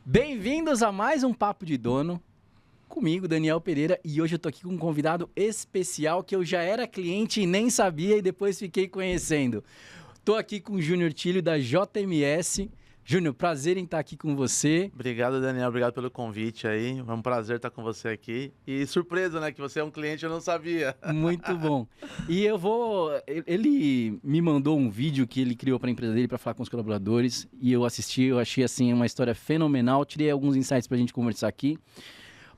Bem-vindos a mais um Papo de Dono, comigo, Daniel Pereira, e hoje eu tô aqui com um convidado especial que eu já era cliente e nem sabia e depois fiquei conhecendo. Tô aqui com o Júnior Tílio da JMS. Júnior, prazer em estar aqui com você. Obrigado, Daniel. Obrigado pelo convite aí. É um prazer estar com você aqui. E surpresa, né? Que você é um cliente, eu não sabia. Muito bom. E eu vou... Ele me mandou um vídeo que ele criou para a empresa dele para falar com os colaboradores e eu assisti, eu achei assim uma história fenomenal. Tirei alguns insights para a gente conversar aqui,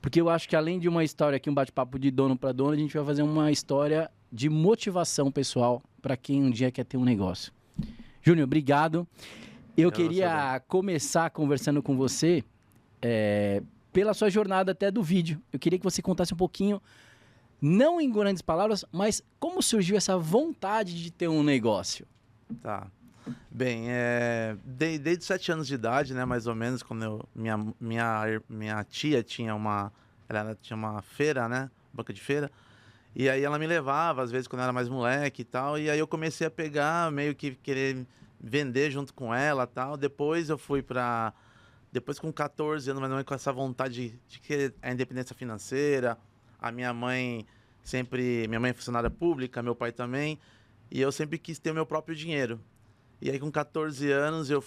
porque eu acho que além de uma história aqui, um bate-papo de dono para dono, a gente vai fazer uma história de motivação pessoal para quem um dia quer ter um negócio. Júnior, obrigado. Eu queria começar conversando com você pela sua jornada até do vídeo. Eu queria que você contasse um pouquinho, não em grandes palavras, mas como surgiu essa vontade de ter um negócio? Tá. Bem, desde 7 anos de idade, né, mais ou menos, quando minha tia tinha ela tinha uma feira, né, banca de feira, e aí ela me levava, às vezes, quando eu era mais moleque e tal, e aí eu comecei a pegar, meio que querer vender junto com ela e tal. Depois eu fui depois com 14 anos, mas não com essa vontade de querer a independência financeira. A minha mãe é funcionária pública, meu pai também, e eu sempre quis ter o meu próprio dinheiro. E aí com 14 anos eu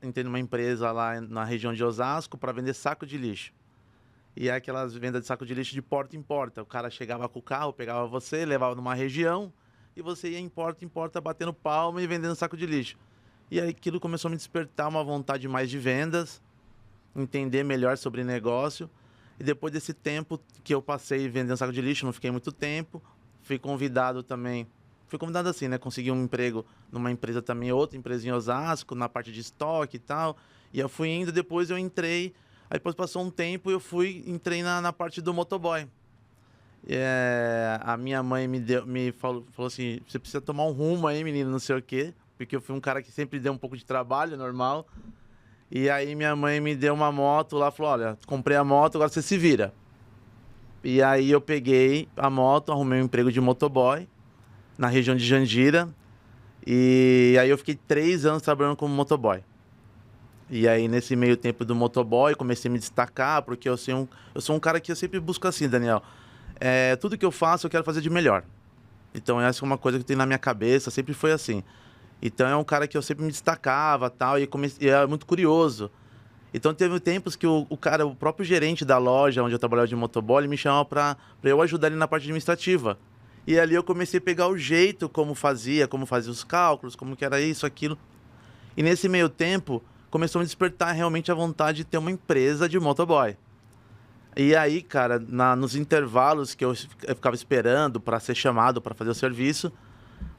entrei numa empresa lá na região de Osasco para vender saco de lixo. E é aquelas vendas de saco de lixo de porta em porta. O cara chegava com o carro, pegava você, levava numa região, e você ia em porta, batendo palma e vendendo saco de lixo. E aí aquilo começou a me despertar uma vontade mais de vendas, entender melhor sobre negócio. E depois desse tempo que eu passei vendendo saco de lixo, não fiquei muito tempo, fui convidado assim, né? Consegui um emprego numa empresa também, outra empresa em Osasco, na parte de estoque e tal. E eu fui indo, depois eu entrei, aí depois passou um tempo e entrei na parte do motoboy. A minha mãe me falou assim, você precisa tomar um rumo aí, menino, não sei o quê, porque eu fui um cara que sempre deu um pouco de trabalho, normal. E aí minha mãe me deu uma moto lá, falou, olha, comprei a moto, agora você se vira. E aí eu peguei a moto, arrumei um emprego de motoboy na região de Jandira, e aí eu fiquei 3 anos trabalhando como motoboy. E aí, nesse meio tempo do motoboy, comecei a me destacar, porque eu sou um cara que eu sempre busco assim, Daniel. Tudo que eu faço, eu quero fazer de melhor. Então, essa é uma coisa que tem na minha cabeça, sempre foi assim. Então, é um cara que eu sempre me destacava tal, e era muito curioso. Então, teve tempos que o próprio gerente da loja onde eu trabalhava de motoboy, ele me chamava para eu ajudar ele na parte administrativa. E ali eu comecei a pegar o jeito como fazia os cálculos, como que era isso, aquilo. E nesse meio tempo, começou a me despertar realmente a vontade de ter uma empresa de motoboy. E aí, cara, nos intervalos que eu ficava esperando para ser chamado para fazer o serviço,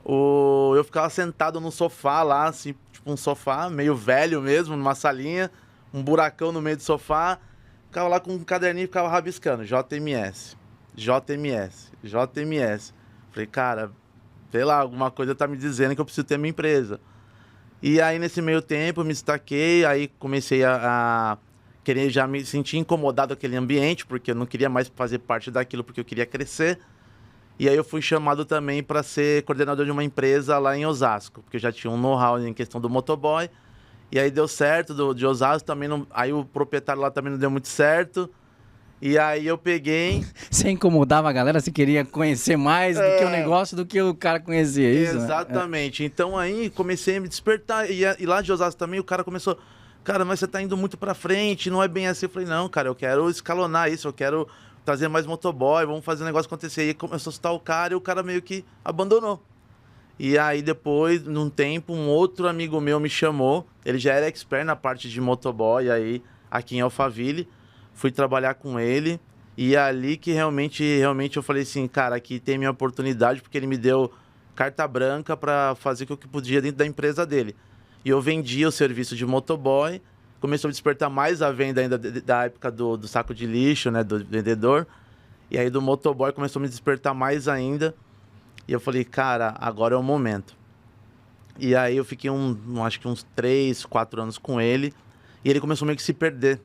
eu ficava sentado no sofá lá, assim, tipo um sofá meio velho mesmo, numa salinha, um buracão no meio do sofá, ficava lá com um caderninho e ficava rabiscando, JMS, JMS, JMS. Falei, cara, sei lá, alguma coisa tá me dizendo que eu preciso ter minha empresa. E aí, nesse meio tempo, eu me destaquei, aí comecei a querer já me sentir incomodado com aquele ambiente, porque eu não queria mais fazer parte daquilo, porque eu queria crescer. E aí eu fui chamado também para ser coordenador de uma empresa lá em Osasco, porque eu já tinha um know-how em questão do motoboy. E aí deu certo, de Osasco também não... Aí o proprietário lá também não deu muito certo. E aí eu peguei... Você incomodava a galera? Você queria conhecer mais do que o negócio, do que o cara conhecia, isso? Exatamente. Né? Então aí comecei a me despertar. E lá de Osasco também o cara começou... Cara, mas você tá indo muito pra frente, não é bem assim. Eu falei, não, cara, eu quero escalonar isso, eu quero trazer mais motoboy, vamos fazer o negócio acontecer. E aí começou a citar o cara e o cara meio que abandonou. E aí depois, num tempo, um outro amigo meu me chamou, ele já era expert na parte de motoboy aí, aqui em Alphaville. Fui trabalhar com ele e é ali que realmente eu falei assim, cara, aqui tem minha oportunidade, porque ele me deu carta branca para fazer o que eu podia dentro da empresa dele. E eu vendia o serviço de motoboy, começou a despertar mais a venda ainda da época do saco de lixo, né, do vendedor. E aí do motoboy começou a me despertar mais ainda. E eu falei, cara, agora é o momento. E aí eu fiquei acho que uns 3, 4 anos com ele. E ele começou meio que se perder.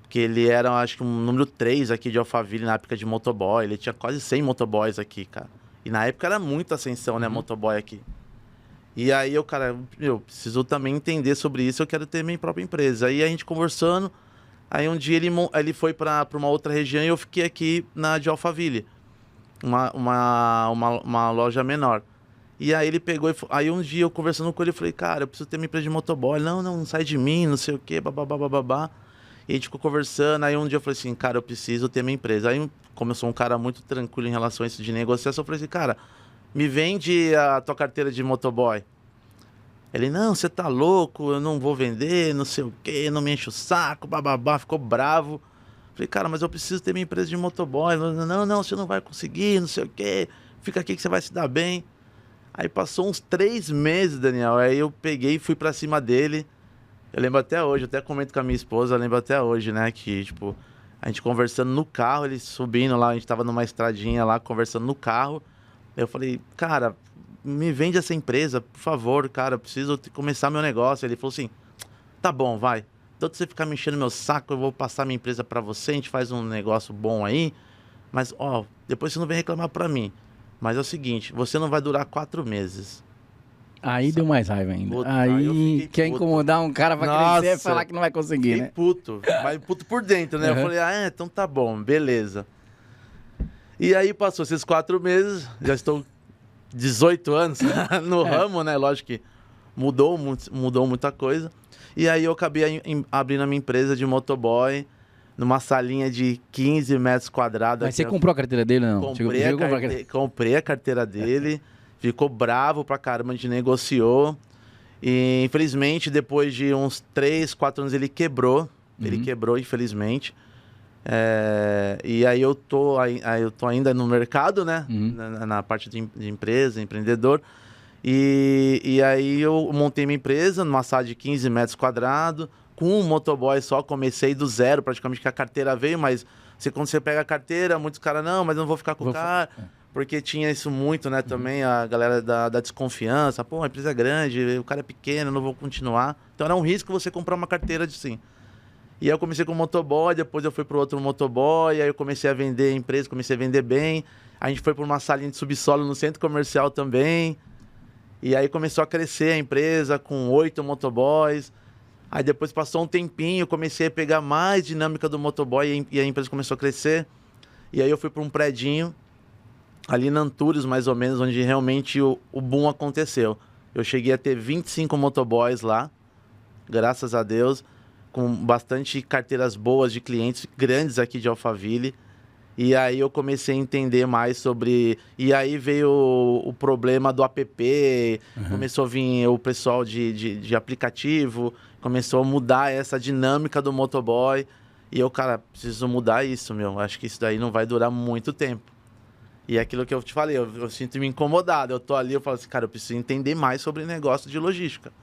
Porque ele era, acho que um número 3 aqui de Alphaville na época de motoboy. Ele tinha quase 100 motoboys aqui, cara. E na época era muita ascensão, né, motoboy aqui. E aí eu, cara, eu preciso também entender sobre isso, eu quero ter minha própria empresa. Aí a gente conversando, aí um dia ele foi para uma outra região e eu fiquei aqui na de Alphaville, uma loja menor. E aí ele pegou, aí um dia eu conversando com ele, eu falei, cara, eu preciso ter minha empresa de motoboy. Não sai de mim, não sei o quê, babá. E a gente ficou conversando, aí um dia eu falei assim, cara, eu preciso ter minha empresa. Aí, como eu sou um cara muito tranquilo em relação a isso de negociação, eu falei assim, cara, me vende a tua carteira de motoboy. Ele, não, você tá louco, eu não vou vender, não sei o quê, não me enche o saco, bababá, ficou bravo. Falei, cara, mas eu preciso ter minha empresa de motoboy. Não, você não vai conseguir, não sei o quê, fica aqui que você vai se dar bem. Aí passou uns 3 meses, Daniel, aí eu peguei e fui pra cima dele. Eu lembro até hoje, eu até comento com a minha esposa, eu lembro até hoje, né, que, tipo, a gente conversando no carro, ele subindo lá, a gente tava numa estradinha lá, conversando no carro. Eu falei, cara, me vende essa empresa, por favor, cara, eu preciso começar meu negócio. Ele falou assim, tá bom, vai. Então, você ficar me enchendo meu saco, eu vou passar minha empresa pra você, a gente faz um negócio bom aí, mas, ó, depois você não vem reclamar pra mim. Mas é o seguinte, você não vai durar 4 meses. Aí deu mais raiva ainda. Puta, aí quer puto. Incomodar um cara pra crescer e falar que não vai conseguir, né? Puto, mas puto por dentro, né? Eu falei, então tá bom, beleza. E aí passou esses 4 meses, já estou 18 anos no ramo, né? Lógico que mudou muita coisa. E aí eu acabei abrindo a minha empresa de motoboy numa salinha de 15 metros quadrados. Mas você comprou a carteira dele ou não? Comprei a carteira dele, ficou bravo pra caramba, a gente negociou. E infelizmente, depois de uns 3, 4 anos, ele quebrou. Ele quebrou, infelizmente. E aí eu tô ainda no mercado, né? Na parte de empresa, empreendedor. E aí eu montei minha empresa numa sala de 15 metros quadrados, com um motoboy só, comecei do zero, praticamente, que a carteira veio, mas quando você pega a carteira, muitos caras, não, mas eu não vou ficar com o cara, porque tinha isso muito, né, também, a galera da desconfiança, pô, a empresa é grande, o cara é pequeno, eu não vou continuar. Então era um risco você comprar uma carteira de sim. E aí eu comecei com o motoboy, depois eu fui para outro motoboy, aí eu comecei a vender a empresa, comecei a vender bem, a gente foi para uma salinha de subsolo no centro comercial também, e aí começou a crescer a empresa com 8 motoboys. Aí depois passou um tempinho, eu comecei a pegar mais dinâmica do motoboy e a empresa começou a crescer. E aí eu fui para um predinho, ali na Antunes, mais ou menos, onde realmente o boom aconteceu. Eu cheguei a ter 25 motoboys lá, graças a Deus, com bastante carteiras boas de clientes grandes aqui de Alphaville. E aí eu comecei a entender mais sobre... E aí veio o problema do app, começou a vir o pessoal de aplicativo, começou a mudar essa dinâmica do motoboy. E eu, cara, preciso mudar isso, meu. Acho que isso daí não vai durar muito tempo. E é aquilo que eu te falei, eu sinto-me incomodado. Eu tô ali, eu falo assim, cara, eu preciso entender mais sobre negócio de logística.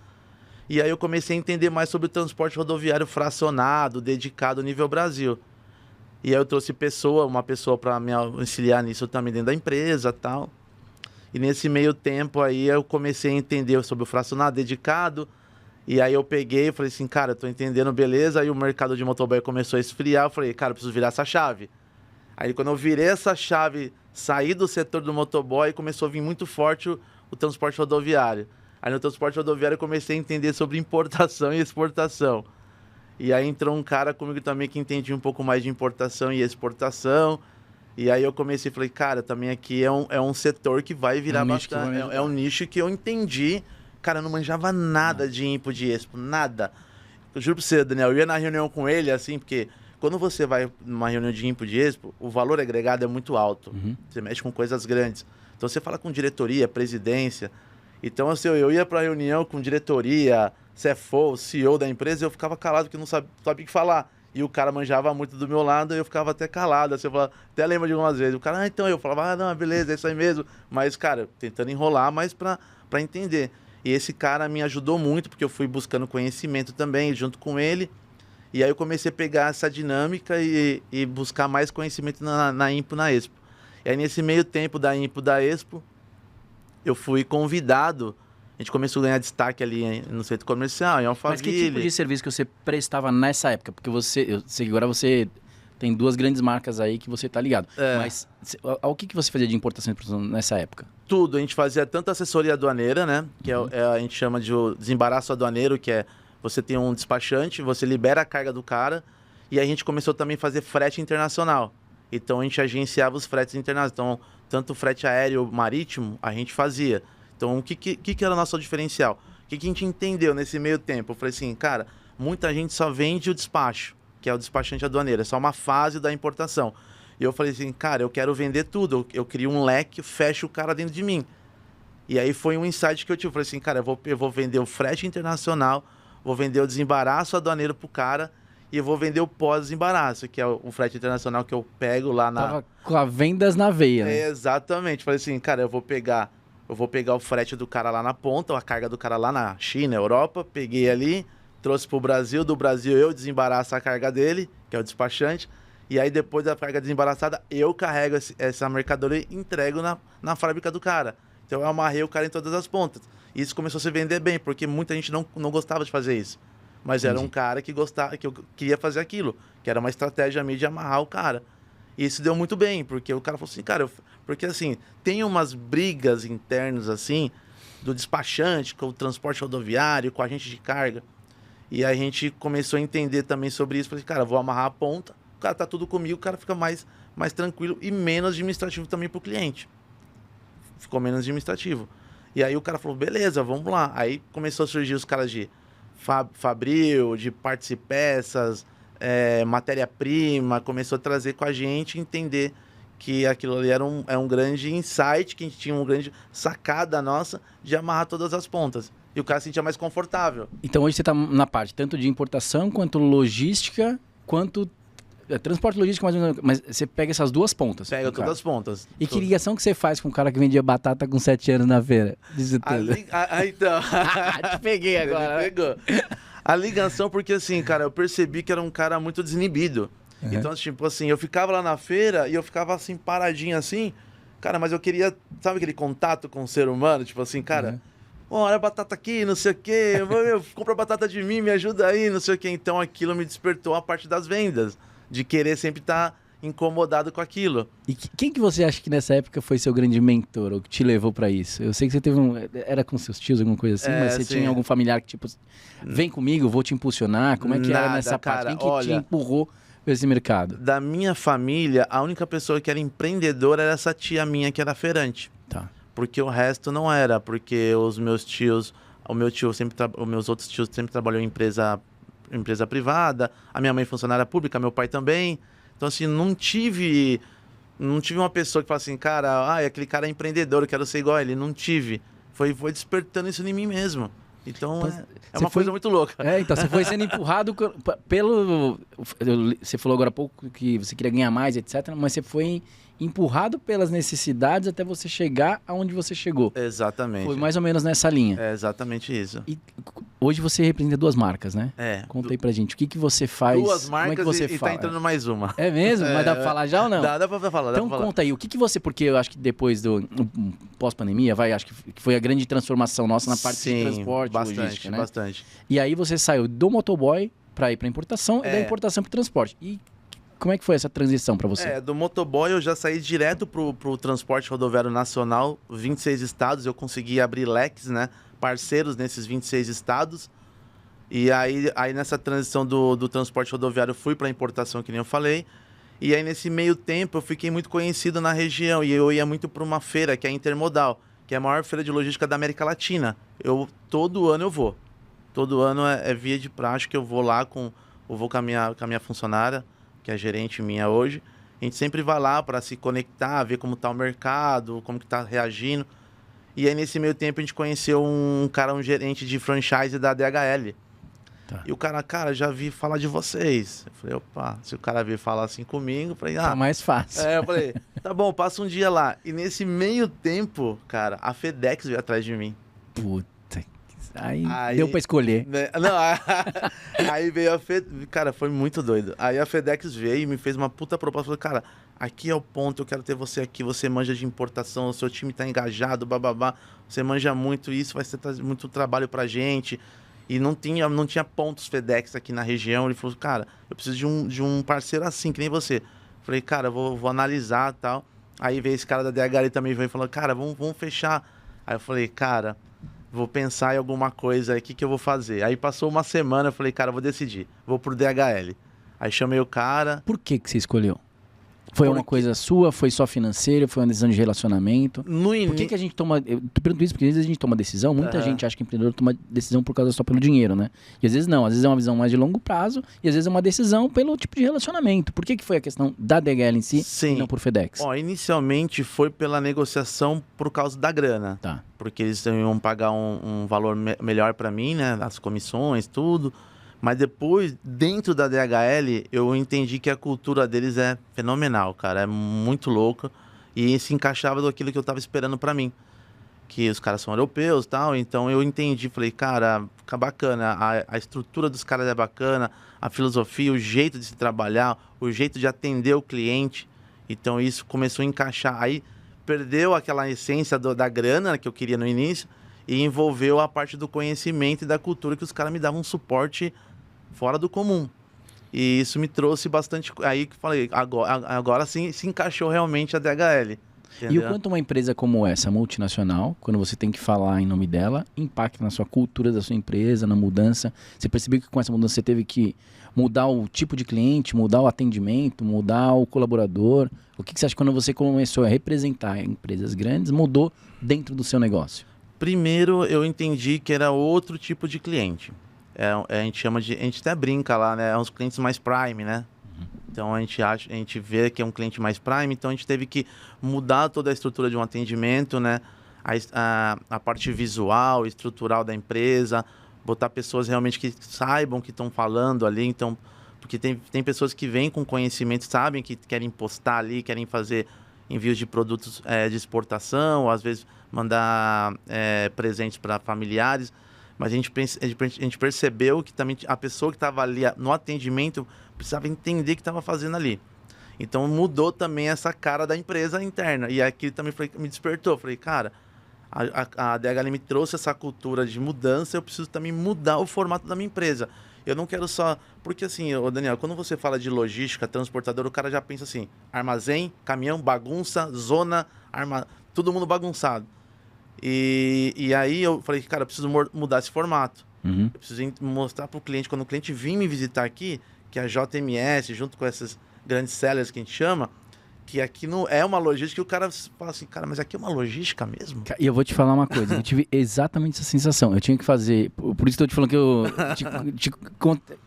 E aí eu comecei a entender mais sobre o transporte rodoviário fracionado, dedicado nível Brasil. E aí eu trouxe uma pessoa para me auxiliar nisso também dentro da empresa e tal. E nesse meio tempo aí eu comecei a entender sobre o fracionado dedicado. E aí eu peguei e falei assim, cara, eu tô entendendo, beleza. Aí o mercado de motoboy começou a esfriar. Eu falei, cara, eu preciso virar essa chave. Aí quando eu virei essa chave, saí do setor do motoboy, começou a vir muito forte o transporte rodoviário. Aí no transporte rodoviário eu comecei a entender sobre importação e exportação. E aí entrou um cara comigo também que entendia um pouco mais de importação e exportação. E aí eu comecei e falei, cara, também aqui é um setor que vai virar bastante. É um nicho que eu entendi. Cara, eu não manjava nada de impo, de expo, nada. Eu juro pra você, Daniel, eu ia na reunião com ele, assim, porque quando você vai numa reunião de impo, de expo, o valor agregado é muito alto. Você mexe com coisas grandes. Então você fala com diretoria, presidência. Então, assim, eu ia pra reunião com diretoria, CFO, CEO da empresa, e eu ficava calado, porque não sabia o que falar. E o cara manjava muito do meu lado, e eu ficava até calado. Assim, eu falava, até lembro de algumas vezes. O cara, então, eu falava, não, beleza, é isso aí mesmo. Mas, cara, tentando enrolar, mas pra entender. E esse cara me ajudou muito, porque eu fui buscando conhecimento também, junto com ele. E aí eu comecei a pegar essa dinâmica e buscar mais conhecimento na Impo, na Expo. E aí, nesse meio tempo da Impo, da Expo, eu fui convidado. A gente começou a ganhar destaque ali no centro comercial, em Alphaville. Mas que tipo de serviço que você prestava nessa época? Porque eu sei que agora você tem duas grandes marcas aí que você tá ligado. É. Mas ao que você fazia de importação e exportação nessa época? Tudo, a gente fazia tanto assessoria aduaneira, né? Que a gente chama de desembaraço aduaneiro, que é você tem um despachante, você libera a carga do cara, e a gente começou também a fazer frete internacional. Então a gente agenciava os fretes internacionais. Então, tanto frete aéreo marítimo, a gente fazia. Então, o que era o nosso diferencial? O que a gente entendeu nesse meio tempo? Eu falei assim, cara, muita gente só vende o despacho, que é o despachante aduaneiro, é só uma fase da importação. E eu falei assim, cara, eu quero vender tudo, eu crio um leque, fecho o cara dentro de mim. E aí foi um insight que eu tive, eu falei assim, cara, eu vou vender o frete internacional, vou vender o desembaraço aduaneiro pro cara, e eu vou vender o pós-desembaraço, que é o frete internacional que eu pego lá na... Tava com a vendas na veia, né? Exatamente, falei assim, cara, eu vou pegar o frete do cara lá na ponta, a carga do cara lá na China, Europa, peguei ali, trouxe pro Brasil, do Brasil eu desembaraço a carga dele, que é o despachante, e aí depois da carga desembaraçada, eu carrego essa mercadoria e entrego na fábrica do cara. Então eu amarrei o cara em todas as pontas. E isso começou a se vender bem, porque muita gente não gostava de fazer isso. Mas era um cara que gostava, que eu queria fazer aquilo, que era uma estratégia minha de amarrar o cara. E isso deu muito bem, porque o cara falou assim, cara, porque assim, tem umas brigas internas assim, do despachante, com o transporte rodoviário, com a gente de carga. E a gente começou a entender também sobre isso. Falei, cara, vou amarrar a ponta, o cara tá tudo comigo, o cara fica mais tranquilo e menos administrativo também pro cliente. Ficou menos administrativo. E aí o cara falou, beleza, vamos lá. Aí começou a surgir os caras de Fabril, de partes e peças, matéria-prima, começou a trazer com a gente, entender que aquilo ali era um grande insight, que a gente tinha uma grande sacada nossa de amarrar todas as pontas. E o cara se sentia mais confortável. Então hoje você está na parte tanto de importação, quanto logística, quanto transporte e logística, mas você pega essas duas pontas. Pega todas as pontas. E que ligação que você faz com o cara que vendia batata com 7 anos na feira? Então... Te peguei agora. Me pegou. A ligação, porque assim, cara, eu percebi que era um cara muito desinibido. Uhum. Então, tipo assim, eu ficava lá na feira e eu ficava assim, paradinho assim. Cara, mas eu queria, sabe aquele contato com o ser humano? Tipo assim, cara, olha a batata aqui, não sei o quê. Compra batata de mim, me ajuda aí, não sei o quê. Então aquilo me despertou a parte das vendas. De querer sempre estar incomodado com aquilo. E quem que você acha que nessa época foi seu grande mentor, ou que te levou pra isso? Eu sei que você teve era com seus tios, alguma coisa assim, mas você tinha algum familiar que tipo, vem comigo, vou te impulsionar, como é que era nessa parte? Quem que te empurrou pra esse mercado? Da minha família, a única pessoa que era empreendedora era essa tia minha que era feirante. Tá. Porque o resto não era, porque os meus tios, os meus outros tios sempre trabalhou em empresa privada, a minha mãe funcionária pública, meu pai também. Então, assim, não tive uma pessoa que fala assim, cara, aquele cara é empreendedor, eu quero ser igual a ele. Não tive. Foi despertando isso em mim mesmo. Então, é uma coisa muito louca. Então, você foi sendo empurrado pelo... Você falou agora há pouco que você queria ganhar mais, etc., mas você foi empurrado pelas necessidades até você chegar aonde você chegou. Exatamente. Foi mais ou menos nessa linha. É exatamente isso. E hoje você representa duas marcas, né? Conta aí pra gente. O que você faz? Duas marcas. Como é que você e fala? Tá entrando mais uma. É mesmo? Mas dá pra falar já ou não? Dá pra falar. Então conta aí, o que você... Porque eu acho que depois do pós-pandemia, acho que foi a grande transformação nossa na parte de transporte, logística, né? Bastante. E aí você saiu do motoboy pra ir pra importação e da importação pro transporte. E como é que foi essa transição para você? Do motoboy eu já saí direto pro transporte rodoviário nacional, 26 estados, eu consegui abrir leques, né, parceiros nesses 26 estados. E aí nessa transição do transporte rodoviário eu fui para importação, que nem eu falei. E aí nesse meio tempo eu fiquei muito conhecido na região e eu ia muito para uma feira, que é a Intermodal, que é a maior feira de logística da América Latina. Todo ano eu vou. Todo ano é via de praxe que eu vou lá com a minha funcionária, que é a gerente minha hoje. A gente sempre vai lá para se conectar, ver como está o mercado, como que está reagindo. E aí, nesse meio tempo, a gente conheceu um gerente de franchise da DHL. Tá. E o cara, já vi falar de vocês. Eu falei, opa, se o cara vir falar assim comigo, eu falei, tá mais fácil. Eu falei, tá bom, passa um dia lá. E nesse meio tempo, cara, a FedEx veio atrás de mim. Puta. Aí deu pra escolher. Não, aí veio a FedEx. Cara, foi muito doido. Aí a FedEx veio e me fez uma puta proposta. Falei, cara, aqui é o ponto, eu quero ter você aqui. Você manja de importação, o seu time tá engajado, bababá. Você manja muito isso, vai ser muito trabalho pra gente. e não tinha pontos FedEx aqui na região. Ele falou, cara, eu preciso de um parceiro assim, que nem você. Falei, cara, vou analisar e tal. Aí veio esse cara da DHL também, veio e falou, cara, vamos fechar. Aí eu falei, cara, vou pensar em alguma coisa aí, o que eu vou fazer? Aí passou uma semana, eu falei, cara, vou decidir, vou pro DHL. Aí chamei o cara. Por que você escolheu? Foi uma coisa sua? Foi só financeira? Foi uma decisão de relacionamento? Por que a gente toma... Eu te pergunto isso porque às vezes a gente toma decisão, muita gente acha que empreendedor toma decisão por causa só pelo dinheiro, né? E às vezes não, às vezes é uma visão mais de longo prazo e às vezes é uma decisão pelo tipo de relacionamento. Por que foi a questão da DHL em si e não por FedEx? Ó, inicialmente foi pela negociação por causa da grana. Tá. Porque eles iam pagar um valor melhor para mim, né? As comissões, tudo. Mas depois, dentro da DHL, eu entendi que a cultura deles é fenomenal, cara. É muito louca. E se encaixava daquilo que eu tava esperando para mim. Que os caras são europeus e tal. Então eu entendi, falei, cara, fica bacana. A estrutura dos caras é bacana. A filosofia, o jeito de se trabalhar, o jeito de atender o cliente. Então isso começou a encaixar. Aí perdeu aquela essência da grana que eu queria no início. E envolveu a parte do conhecimento e da cultura que os caras me davam um suporte fora do comum. E isso me trouxe bastante... Aí que falei, agora sim se encaixou realmente a DHL. Entendeu? E o quanto uma empresa como essa, multinacional, quando você tem que falar em nome dela, impacta na sua cultura da sua empresa, na mudança? Você percebeu que com essa mudança você teve que mudar o tipo de cliente, mudar o atendimento, mudar o colaborador? O que você acha que quando você começou a representar empresas grandes, mudou dentro do seu negócio? Primeiro, eu entendi que era outro tipo de cliente. A gente chama de... A gente até brinca lá, né? É uns clientes mais prime, né? Então, a gente vê que é um cliente mais prime. Então, a gente teve que mudar toda a estrutura de um atendimento, né? A parte visual, estrutural da empresa. Botar pessoas realmente que saibam o que estão falando ali. Então, porque tem pessoas que vêm com conhecimento, sabem que querem postar ali, querem fazer envios de produtos de exportação, ou às vezes mandar presentes para familiares. Mas a gente percebeu que também a pessoa que estava ali no atendimento precisava entender o que estava fazendo ali. Então mudou também essa cara da empresa interna. E aquilo também me despertou. Falei, cara, a DHL me trouxe essa cultura de mudança, eu preciso também mudar o formato da minha empresa. Eu não quero só... Porque assim, Daniel, quando você fala de logística, transportador, o cara já pensa assim, armazém, caminhão, bagunça, zona, todo mundo bagunçado. E aí eu falei, cara, eu preciso mudar esse formato. Eu preciso mostrar para o cliente, quando o cliente vir me visitar aqui, que a JMS, junto com essas grandes sellers que a gente chama, que aqui não é uma logística, e o cara fala assim, cara, mas aqui é uma logística mesmo? E eu vou te falar uma coisa, eu tive exatamente essa sensação. Eu tinha que fazer, por isso que eu te falando que eu te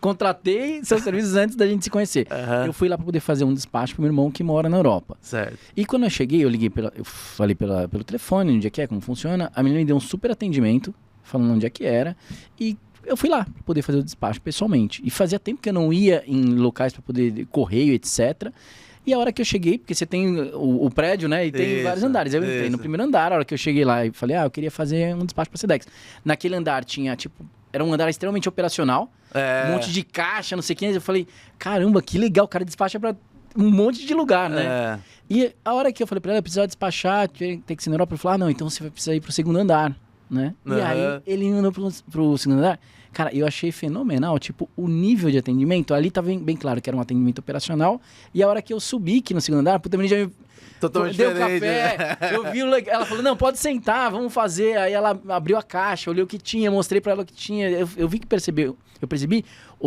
contratei seus serviços antes da gente se conhecer. Eu fui lá para poder fazer um despacho pro meu irmão que mora na Europa. Certo. E quando eu cheguei, eu falei pelo telefone, onde é que é, como funciona. A menina me deu um super atendimento, falando onde é que era. E eu fui lá para poder fazer o despacho pessoalmente. E fazia tempo que eu não ia em locais para poder correio, etc. E a hora que eu cheguei, porque você tem o prédio, né? E tem vários andares. Eu entrei no primeiro andar, a hora que eu cheguei lá e falei, eu queria fazer um despacho para Sedex. Naquele andar tinha, era um andar extremamente operacional. Um monte de caixa, não sei o que. Eu falei, caramba, que legal, o cara despacha para um monte de lugar, né? E a hora que eu falei para ela, eu precisava despachar, tem que ser na Europa. Eu falei, não, então você vai precisar ir pro segundo andar, né? E aí ele me mandou pro segundo andar. Cara, eu achei fenomenal, o nível de atendimento. Ali tava bem claro que era um atendimento operacional. E a hora que eu subi aqui no segundo andar, puta, a menina já me totalmente deu diferente, café. Né? Eu vi ela falou, não, pode sentar, vamos fazer. Aí ela abriu a caixa, olhei o que tinha, mostrei pra ela o que tinha. Eu vi que eu percebi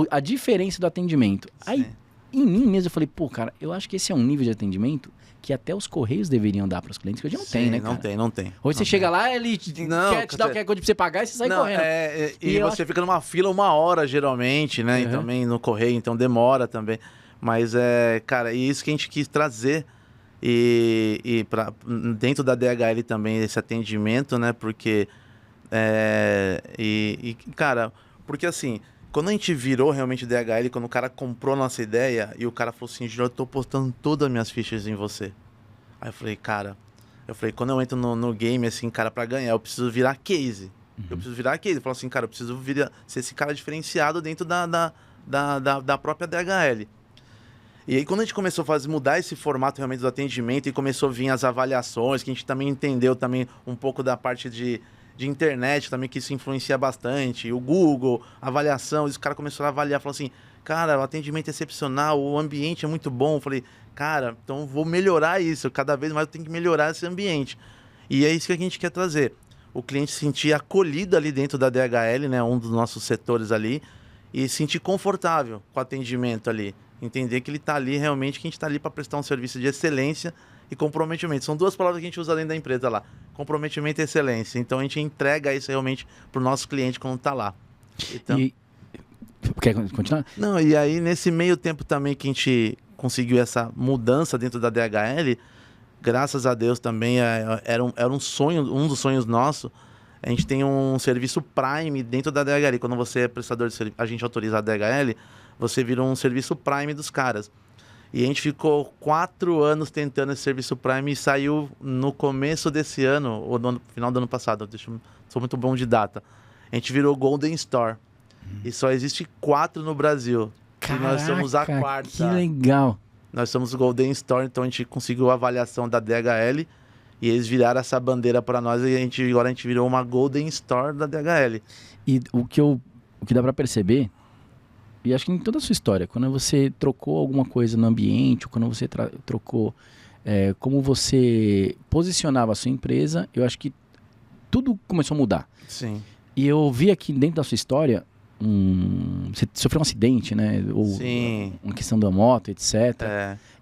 a diferença do atendimento. Sim. Aí, em mim mesmo, eu falei, pô, cara, eu acho que esse é um nível de atendimento que até os correios deveriam dar para os clientes, que hoje não tem, né, cara? Não tem. Hoje você chega lá, ele quer te dar qualquer coisa para você pagar e você sai correndo. E você fica numa fila 1 hora, geralmente, né? E também no correio, então demora também. Mas, cara, e isso que a gente quis trazer dentro da DHL também, esse atendimento, né? Porque, cara, porque assim... Quando a gente virou realmente DHL, quando o cara comprou a nossa ideia e o cara falou assim, Júlio, eu tô postando todas as minhas fichas em você. Aí eu falei, cara, quando eu entro no game, assim, cara, pra ganhar, eu preciso virar case. Eu preciso virar case. Eu falo assim, cara, eu preciso ser esse cara diferenciado dentro da própria DHL. E aí, quando a gente começou a mudar esse formato realmente do atendimento e começou a vir as avaliações, que a gente também entendeu também um pouco da parte de de internet também, que isso influencia bastante. O Google, avaliação, os caras começaram a avaliar, falaram assim, cara, o atendimento é excepcional, o ambiente é muito bom. Eu falei, cara, então vou melhorar isso, cada vez mais eu tenho que melhorar esse ambiente. E é isso que a gente quer trazer. O cliente se sentir acolhido ali dentro da DHL, né, um dos nossos setores ali, e se sentir confortável com o atendimento ali. Entender que ele está ali realmente, que a gente está ali para prestar um serviço de excelência e comprometimento. São duas palavras que a gente usa dentro da empresa lá. Comprometimento e excelência. Então a gente entrega isso realmente para o nosso cliente quando está lá. Então... Quer continuar? Não, e aí nesse meio tempo também que a gente conseguiu essa mudança dentro da DHL, graças a Deus também era um sonho, um dos sonhos nossos. A gente tem um serviço Prime dentro da DHL. Quando você é prestador de serviço, a gente autoriza a DHL, você vira um serviço Prime dos caras. E a gente ficou 4 anos tentando esse serviço Prime e saiu no começo desse ano, ou no final do ano passado, sou muito bom de data. A gente virou Golden Store. E só existe 4 no Brasil. Caraca, e nós somos a 4ª. Que legal. Nós somos o Golden Store, então a gente conseguiu a avaliação da DHL e eles viraram essa bandeira para nós e agora a gente virou uma Golden Store da DHL. E o que dá para perceber, e acho que em toda a sua história, quando você trocou alguma coisa no ambiente, ou quando você trocou como você posicionava a sua empresa, eu acho que tudo começou a mudar. Sim. E eu vi aqui dentro da sua história, você sofreu um acidente, né? Ou Sim. uma questão da moto, etc.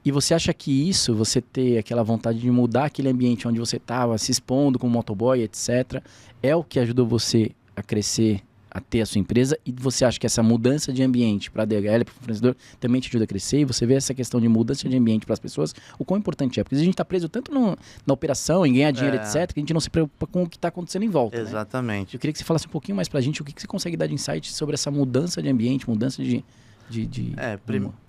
E você acha que isso, você ter aquela vontade de mudar aquele ambiente onde você estava se expondo como motoboy, etc., é o que ajudou você a crescer, a ter a sua empresa? E você acha que essa mudança de ambiente para a DHL, para o fornecedor, também te ajuda a crescer? E você vê essa questão de mudança de ambiente para as pessoas, o quão importante é? Porque a gente está preso tanto na operação, em ganhar dinheiro, etc., que a gente não se preocupa com o que está acontecendo em volta. Exatamente. Né? Eu queria que você falasse um pouquinho mais para a gente o que você consegue dar de insight sobre essa mudança de ambiente, mudança de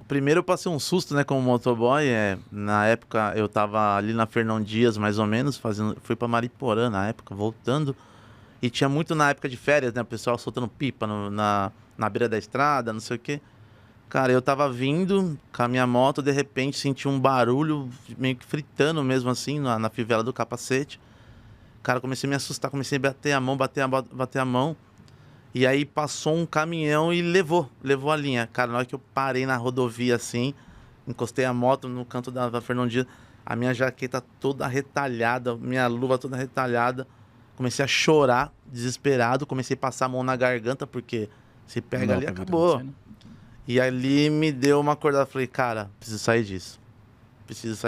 primeiro eu passei um susto, né, como motoboy. Na época eu tava ali na Fernão Dias, mais ou menos, fui para Mariporã na época, voltando. E tinha muito na época de férias, né, o pessoal soltando pipa na beira da estrada, não sei o quê. Cara, eu tava vindo com a minha moto, de repente senti um barulho meio que fritando mesmo assim, na fivela do capacete. Cara, comecei a me assustar, comecei a bater a mão. E aí passou um caminhão e levou a linha. Cara, na hora que eu parei na rodovia assim, encostei a moto no canto da Fernão Dias, a minha jaqueta toda retalhada, minha luva toda retalhada. Comecei a chorar, desesperado, comecei a passar a mão na garganta, porque se pega ali, acabou. E ali me deu uma acordada, falei, cara, preciso sair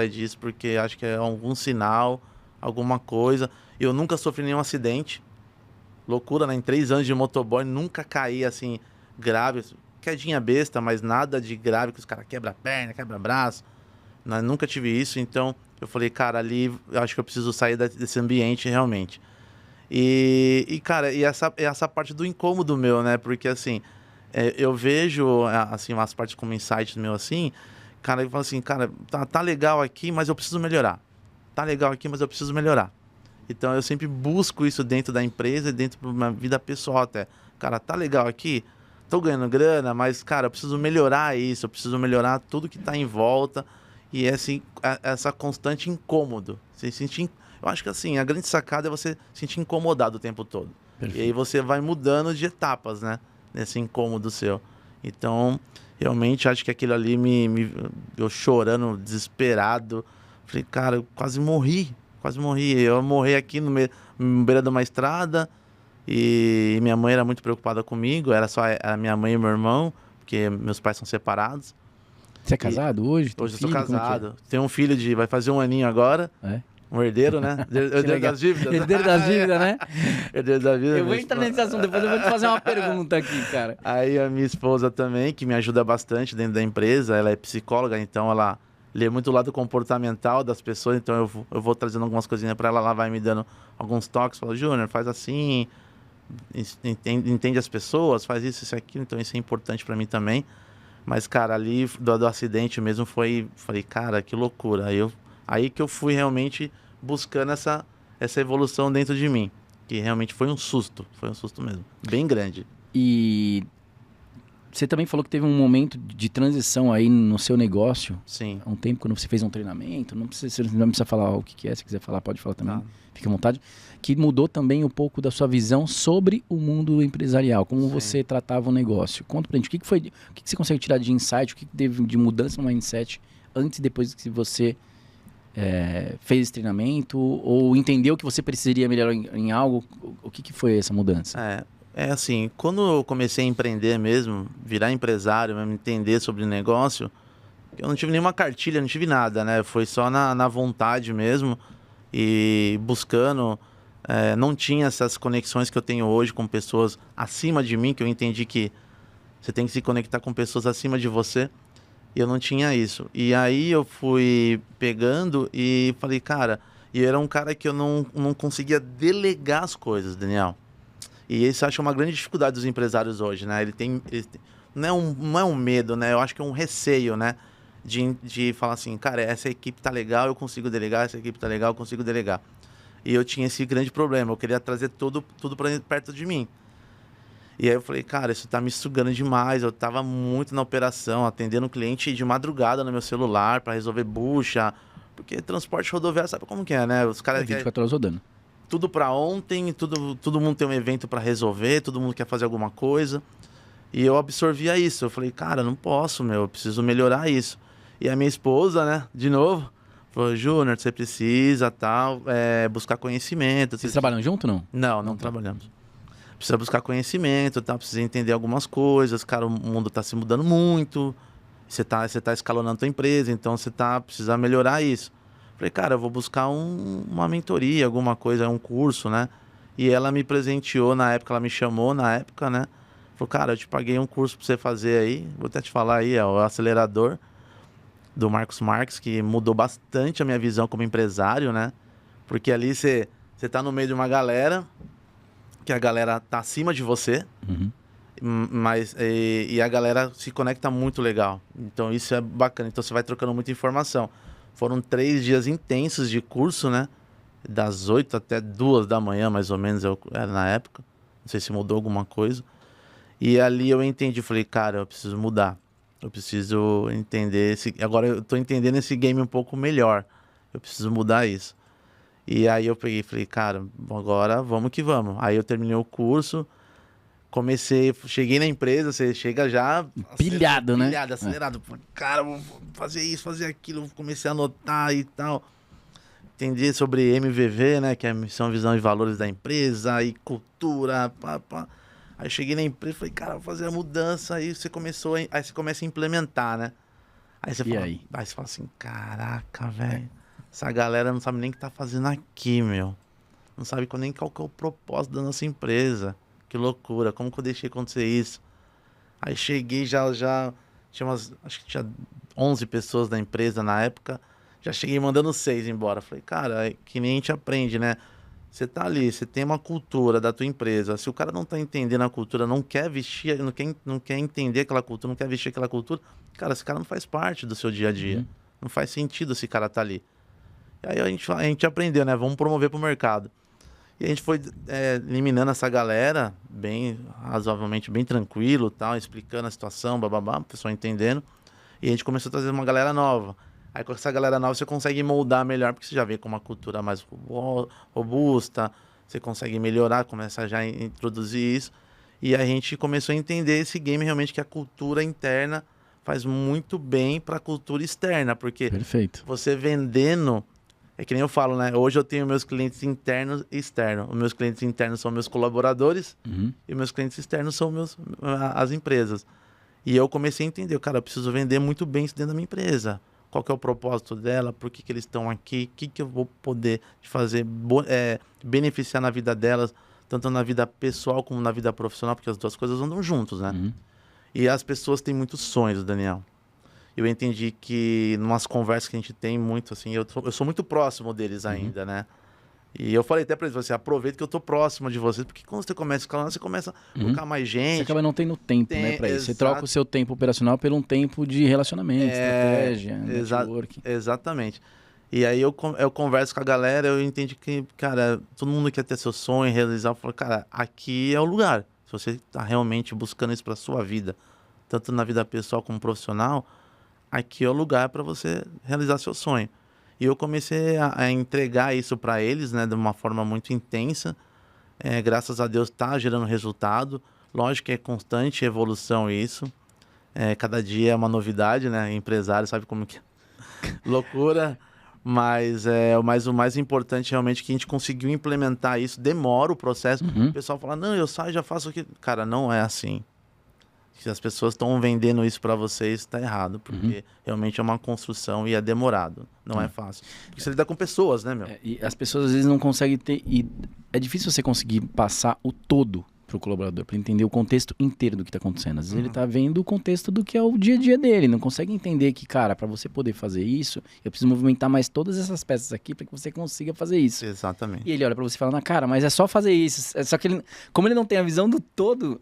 disso, porque acho que é algum sinal, alguma coisa. Eu nunca sofri nenhum acidente. Loucura, né? Em 3 anos de motoboy, nunca caí assim, grave. Quedinha besta, mas nada de grave, que os caras quebram a perna, quebram o braço. Nunca tive isso, então eu falei, cara, ali eu acho que eu preciso sair desse ambiente realmente. E cara, essa parte do incômodo meu, né? Porque assim, eu vejo assim, umas partes como insights meu assim, cara, eu falo assim, cara, tá legal aqui, mas eu preciso melhorar. Tá legal aqui, mas eu preciso melhorar. Então eu sempre busco isso dentro da empresa e dentro da minha vida pessoal até. Cara, tá legal aqui, tô ganhando grana, mas cara, eu preciso melhorar isso, eu preciso melhorar tudo que tá em volta. E assim, essa constante incômodo. Você sentir, eu acho que assim, a grande sacada é você se sentir incomodado o tempo todo. Perfeito. E aí você vai mudando de etapas, né? Nesse incômodo seu. Então, realmente acho que aquilo ali eu chorando, desesperado. Falei, cara, eu quase morri. Eu morri aqui no beira de uma estrada e minha mãe era muito preocupada comigo. Era só a minha mãe e meu irmão, porque meus pais são separados. Você é casado hoje? Hoje eu sou casado. Tenho um filho vai fazer 1 aninho agora. Um herdeiro, né? Herdeiro das dívidas. Herdeiro das dívidas, né? Herdeiro das dívidas. Eu vou entrar nesse assunto, depois eu vou te fazer uma pergunta aqui, cara. Aí a minha esposa também, que me ajuda bastante dentro da empresa, ela é psicóloga, então ela lê muito o lado comportamental das pessoas, então eu vou trazendo algumas coisinhas para ela vai me dando alguns toques, fala, Júnior, faz assim, entende as pessoas, faz isso e aquilo, então isso é importante para mim também. Mas, cara, ali do acidente mesmo falei, cara, que loucura. Aí que eu fui realmente buscando essa evolução dentro de mim, que realmente foi um susto mesmo, bem grande. E você também falou que teve um momento de transição aí no seu negócio. Sim. Há um tempo, quando você fez um treinamento, você não precisa falar o que é, se quiser falar, pode falar também, fica à vontade. Que mudou também um pouco da sua visão sobre o mundo empresarial, como você tratava o negócio. Conta pra gente, o que você consegue tirar de insight, o que teve de mudança no mindset antes e depois que você fez esse treinamento, ou entendeu que você precisaria melhorar em algo? O que foi essa mudança? É assim, quando eu comecei a empreender mesmo, virar empresário, mesmo, entender sobre o negócio, eu não tive nenhuma cartilha, não tive nada, né? Foi só na vontade mesmo e buscando. Não tinha essas conexões que eu tenho hoje com pessoas acima de mim, que eu entendi que você tem que se conectar com pessoas acima de você. E eu não tinha isso. E aí eu fui pegando e falei, cara... E eu era um cara que eu não conseguia delegar as coisas, Daniel. E isso eu acho uma grande dificuldade dos empresários hoje, né? Não é um medo, né? Eu acho que é um receio, né? De falar assim, cara, essa equipe tá legal, eu consigo delegar. Essa equipe tá legal, eu consigo delegar. E eu tinha esse grande problema. Eu queria trazer tudo para perto de mim. E aí eu falei, cara, isso tá me sugando demais. Eu tava muito na operação, atendendo cliente de madrugada no meu celular para resolver bucha. Porque transporte rodoviário, sabe como que é, né? Os caras 24 horas rodando. Tudo para ontem, todo mundo tem um evento para resolver, todo mundo quer fazer alguma coisa. E eu absorvia isso. Eu falei, cara, não posso, eu preciso melhorar isso. E a minha esposa, né, de novo, falou, Júnior, você precisa, buscar conhecimento. Vocês trabalham junto, não? Não trabalhamos. Precisa buscar conhecimento, precisa entender algumas coisas. Cara, o mundo está se mudando muito. Você tá escalonando a tua empresa, então você precisa melhorar isso. Falei, cara, eu vou buscar uma mentoria, alguma coisa, um curso, né? E ela me presenteou na época, ela me chamou na época, né? Falou, cara, eu te paguei um curso para você fazer aí. Vou até te falar aí, é o Acelerador, do Marcos Marques, que mudou bastante a minha visão como empresário, né? Porque ali você tá no meio de uma galera, que a galera tá acima de você, mas e a galera se conecta muito legal. Então isso é bacana. Então você vai trocando muita informação. Foram 3 dias intensos de curso, né? Das 8 até 2 da manhã, mais ou menos, eu era na época. Não sei se mudou alguma coisa. E ali eu entendi, falei, cara, eu preciso mudar. Eu preciso entender agora eu tô entendendo esse game um pouco melhor. Eu preciso mudar isso. E aí eu peguei e falei, cara, agora vamos que vamos. Aí eu terminei o curso, cheguei na empresa, você chega já... Pilhado, né? Pilhado, acelerado. Cara, vou fazer isso, fazer aquilo. Comecei a anotar e tal. Entendi sobre MVV, né? Que é a missão, visão e valores da empresa. E cultura, pá. Aí cheguei na empresa e falei, cara, vou fazer a mudança. Aí você começa a implementar, né? Aí você aí você fala assim, caraca, velho. Essa galera não sabe nem o que tá fazendo aqui, meu. Não sabe nem qual que é o propósito da nossa empresa. Que loucura, como que eu deixei acontecer isso? Aí cheguei, já tinha acho que tinha 11 pessoas da empresa na época, já cheguei mandando 6 embora. Falei, cara, que nem a gente aprende, né? Você tá ali, você tem uma cultura da tua empresa, se o cara não tá entendendo a cultura, não quer vestir, não quer entender aquela cultura, não quer vestir aquela cultura, cara, esse cara não faz parte do seu dia a dia. Não faz sentido esse cara tá ali. E aí a gente aprendeu, né? Vamos promover pro mercado. E a gente foi eliminando essa galera, razoavelmente bem tranquilo, tal, explicando a situação, bababá, o pessoal entendendo. E a gente começou a trazer uma galera nova. Aí com essa galera nova você consegue moldar melhor, porque você já vê com uma cultura mais robusta, você consegue melhorar, começa já a introduzir isso. E a gente começou a entender esse game realmente, que a cultura interna faz muito bem para a cultura externa, porque Perfeito. Você vendendo... É que nem eu falo, né? Hoje eu tenho meus clientes internos e externos. Os meus clientes internos são meus colaboradores e meus clientes externos são as empresas. E eu comecei a entender, cara, eu preciso vender muito bem isso dentro da minha empresa. Qual que é o propósito dela, por que eles estão aqui, o que eu vou poder fazer, beneficiar na vida delas, tanto na vida pessoal como na vida profissional, porque as duas coisas andam juntos, né? E as pessoas têm muitos sonhos, Daniel. Eu entendi que, numas conversas que a gente tem muito, assim, eu sou muito próximo deles ainda, né? E eu falei até pra eles, você aproveita que eu tô próximo de vocês, porque quando você começa a escalar, você começa a colocar mais gente. Você acaba não tendo tempo, né, pra isso. Você troca o seu tempo operacional por um tempo de relacionamento, estratégia, networking. Exatamente. E aí eu converso com a galera, eu entendi que, cara, todo mundo quer ter seu sonho, realizar. Eu falo, cara, aqui é o lugar. Se você tá realmente buscando isso pra sua vida, tanto na vida pessoal como profissional, aqui é o lugar para você realizar seu sonho. E eu comecei a entregar isso para eles, né, de uma forma muito intensa. Graças a Deus está gerando resultado. Lógico que é constante evolução isso. Cada dia é uma novidade, né? Empresário sabe como que é. Loucura. Mas o mais importante realmente é que a gente conseguiu implementar isso. Demora o processo. O pessoal fala, não, eu saio e já faço aqui. Cara, não é assim. Se as pessoas estão vendendo isso para vocês, está errado. Porque realmente é uma construção e é demorado. Não é fácil. Porque você lida com pessoas, né, meu? E as pessoas às vezes não conseguem ter... E é difícil você conseguir passar o todo para o colaborador, para entender o contexto inteiro do que está acontecendo. Às vezes ele está vendo o contexto do que é o dia a dia dele, não consegue entender que, cara, para você poder fazer isso, eu preciso movimentar mais todas essas peças aqui para que você consiga fazer isso. Exatamente. E ele olha para você e fala, cara, mas é só fazer isso. Só que ele, como ele não tem a visão do todo,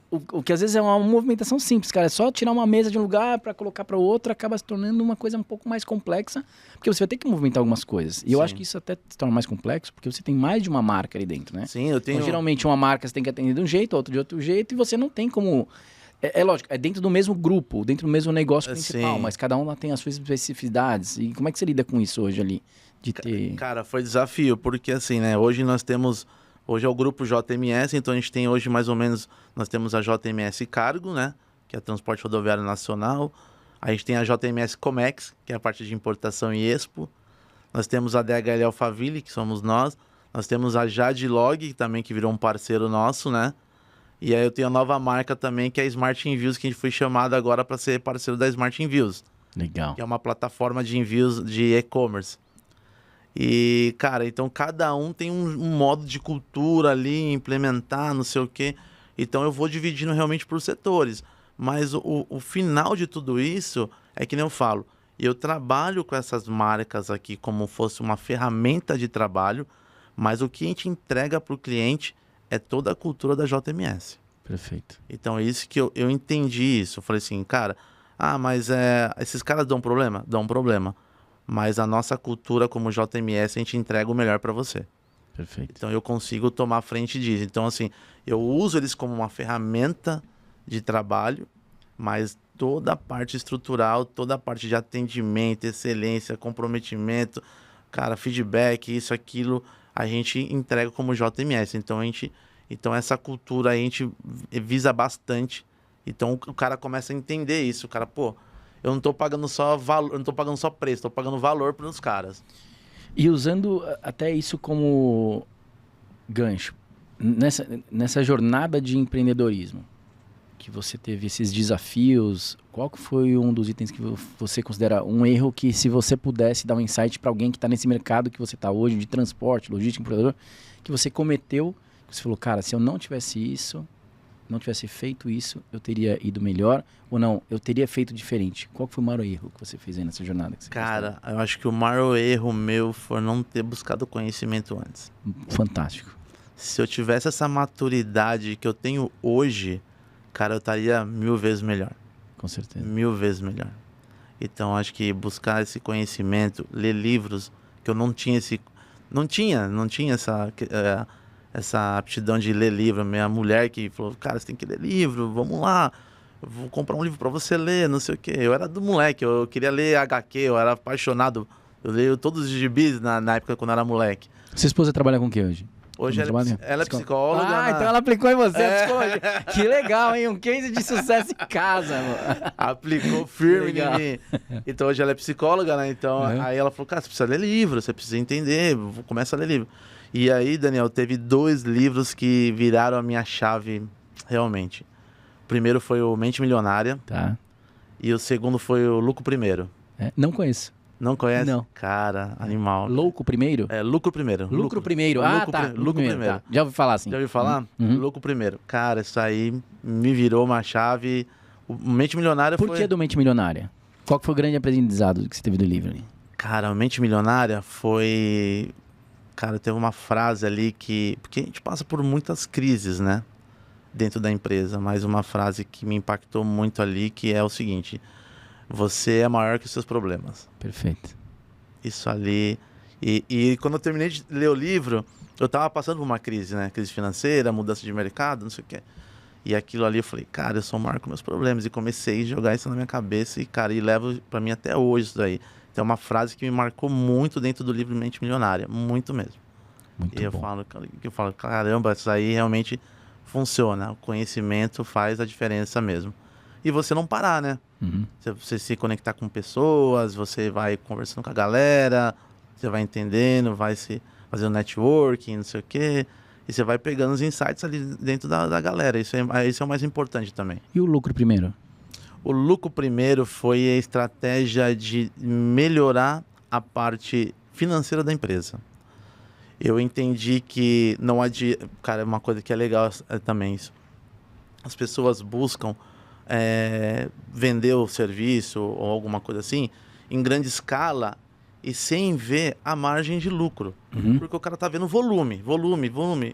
o que às vezes é uma movimentação simples, cara, é só tirar uma mesa de um lugar para colocar para outro, acaba se tornando uma coisa um pouco mais complexa, porque você vai ter que movimentar algumas coisas. E eu acho que isso até se torna mais complexo, porque você tem mais de uma marca ali dentro, né? Sim, eu tenho... Então, geralmente uma marca você tem que atender de um jeito, outra de outro jeito, e você não tem como... É lógico, é dentro do mesmo grupo, dentro do mesmo negócio principal, mas cada um tem as suas especificidades. E como é que você lida com isso hoje ali? De ter... Cara, foi desafio, porque assim, né? Hoje nós temos... Hoje é o grupo JMS, então a gente tem hoje mais ou menos... Nós temos a JMS Cargo, né? Que é Transporte Rodoviário Nacional. A gente tem a JMS Comex, que é a parte de importação e expo. Nós temos a DHL Alphaville, que somos nós. Nós temos a Jadlog, também, que virou um parceiro nosso, né? E aí eu tenho a nova marca também, que é a Smart Envios, que a gente foi chamado agora para ser parceiro da Smart Envios. Legal. Que é uma plataforma de envios de e-commerce. E, cara, então cada um tem um modo de cultura ali, implementar, não sei o quê. Então eu vou dividindo realmente por setores. Mas o final de tudo isso é que nem eu falo. Eu trabalho com essas marcas aqui como fosse uma ferramenta de trabalho, mas o que a gente entrega para o cliente é toda a cultura da JMS. Perfeito. Então é isso que eu entendi isso. Eu falei assim, cara, mas esses caras dão problema? Dão problema. Mas a nossa cultura como JMS, a gente entrega o melhor para você. Perfeito. Então eu consigo tomar frente disso. Então assim, eu uso eles como uma ferramenta de trabalho, mas toda a parte estrutural, toda a parte de atendimento, excelência, comprometimento, cara, feedback, isso, aquilo, a gente entrega como JMS. Então essa cultura aí a gente visa bastante. Então o cara começa a entender isso. O cara, pô, eu não tô pagando só valor, eu não tô pagando só preço, tô pagando valor para os caras. E usando até isso como gancho, nessa jornada de empreendedorismo, que você teve esses desafios, qual que foi um dos itens que você considera um erro que, se você pudesse dar um insight para alguém que está nesse mercado que você está hoje, de transporte, logística, empreendedor, que você cometeu, que você falou, cara, se eu não tivesse isso, não tivesse feito isso, eu teria ido melhor, ou não, eu teria feito diferente? Qual que foi o maior erro que você fez aí nessa jornada? Cara, eu acho que o maior erro meu foi não ter buscado conhecimento antes. Fantástico. Se eu tivesse essa maturidade que eu tenho hoje, cara, eu estaria 1000 vezes melhor. Com certeza. 1000 vezes melhor. Então, acho que buscar esse conhecimento, ler livros, que eu não tinha não tinha essa aptidão de ler livro. Minha mulher que falou, cara, você tem que ler livro, vamos lá, eu vou comprar um livro para você ler, não sei o quê. Eu era do moleque, eu queria ler HQ, eu era apaixonado. Eu leio todos os gibis na época quando eu era moleque. Sua esposa trabalha com o que hoje? Hoje ela é psicóloga. Então ela aplicou em você a psicologia. Que legal, hein? Um case de sucesso em casa, mano. Aplicou firme em mim. Então hoje ela é psicóloga, né? Então aí ela falou, cara, você precisa ler livro, você precisa entender, começa a ler livro. E aí, Daniel, teve 2 livros que viraram a minha chave realmente. O primeiro foi o Mente Milionária. Tá. E o segundo foi o Lucro Primeiro. Não conheço. Não conhece? Não. Cara, animal. Louco Primeiro? Lucro Primeiro. Lucro Primeiro. Lucro Primeiro. Tá. Já ouvi falar assim. Já ouviu falar? Lucro Primeiro. Cara, isso aí me virou uma chave. O Mente Milionária Por que do Mente Milionária? Qual que foi o grande aprendizado que você teve do livro ali? Cara, o Mente Milionária foi... Cara, teve uma frase ali que... Porque a gente passa por muitas crises, né? Dentro da empresa. Mas uma frase que me impactou muito ali, que é o seguinte... Você é maior que os seus problemas. Perfeito. Isso ali... E quando eu terminei de ler o livro, eu tava passando por uma crise, né? Crise financeira, mudança de mercado, não sei o quê. E aquilo ali eu falei, cara, eu só marco meus problemas. E comecei a jogar isso na minha cabeça e, cara, e levo pra mim até hoje isso daí. Então é uma frase que me marcou muito dentro do livro Mente Milionária, muito mesmo. Muito E eu bom. falo, caramba, isso aí realmente funciona. O conhecimento faz a diferença mesmo. E você não parar, né? Uhum. Você se conectar com pessoas, você vai conversando com a galera, você vai entendendo, vai se fazendo networking, não sei o quê. E você vai pegando os insights ali dentro da galera. Isso é o mais importante também. E o lucro primeiro? O lucro primeiro foi a estratégia de melhorar a parte financeira da empresa. Eu entendi que não adianta... Cara, é uma coisa que é legal também isso. As pessoas buscam vender o serviço ou alguma coisa assim em grande escala e sem ver a margem de lucro. Uhum. Porque o cara tá vendo volume.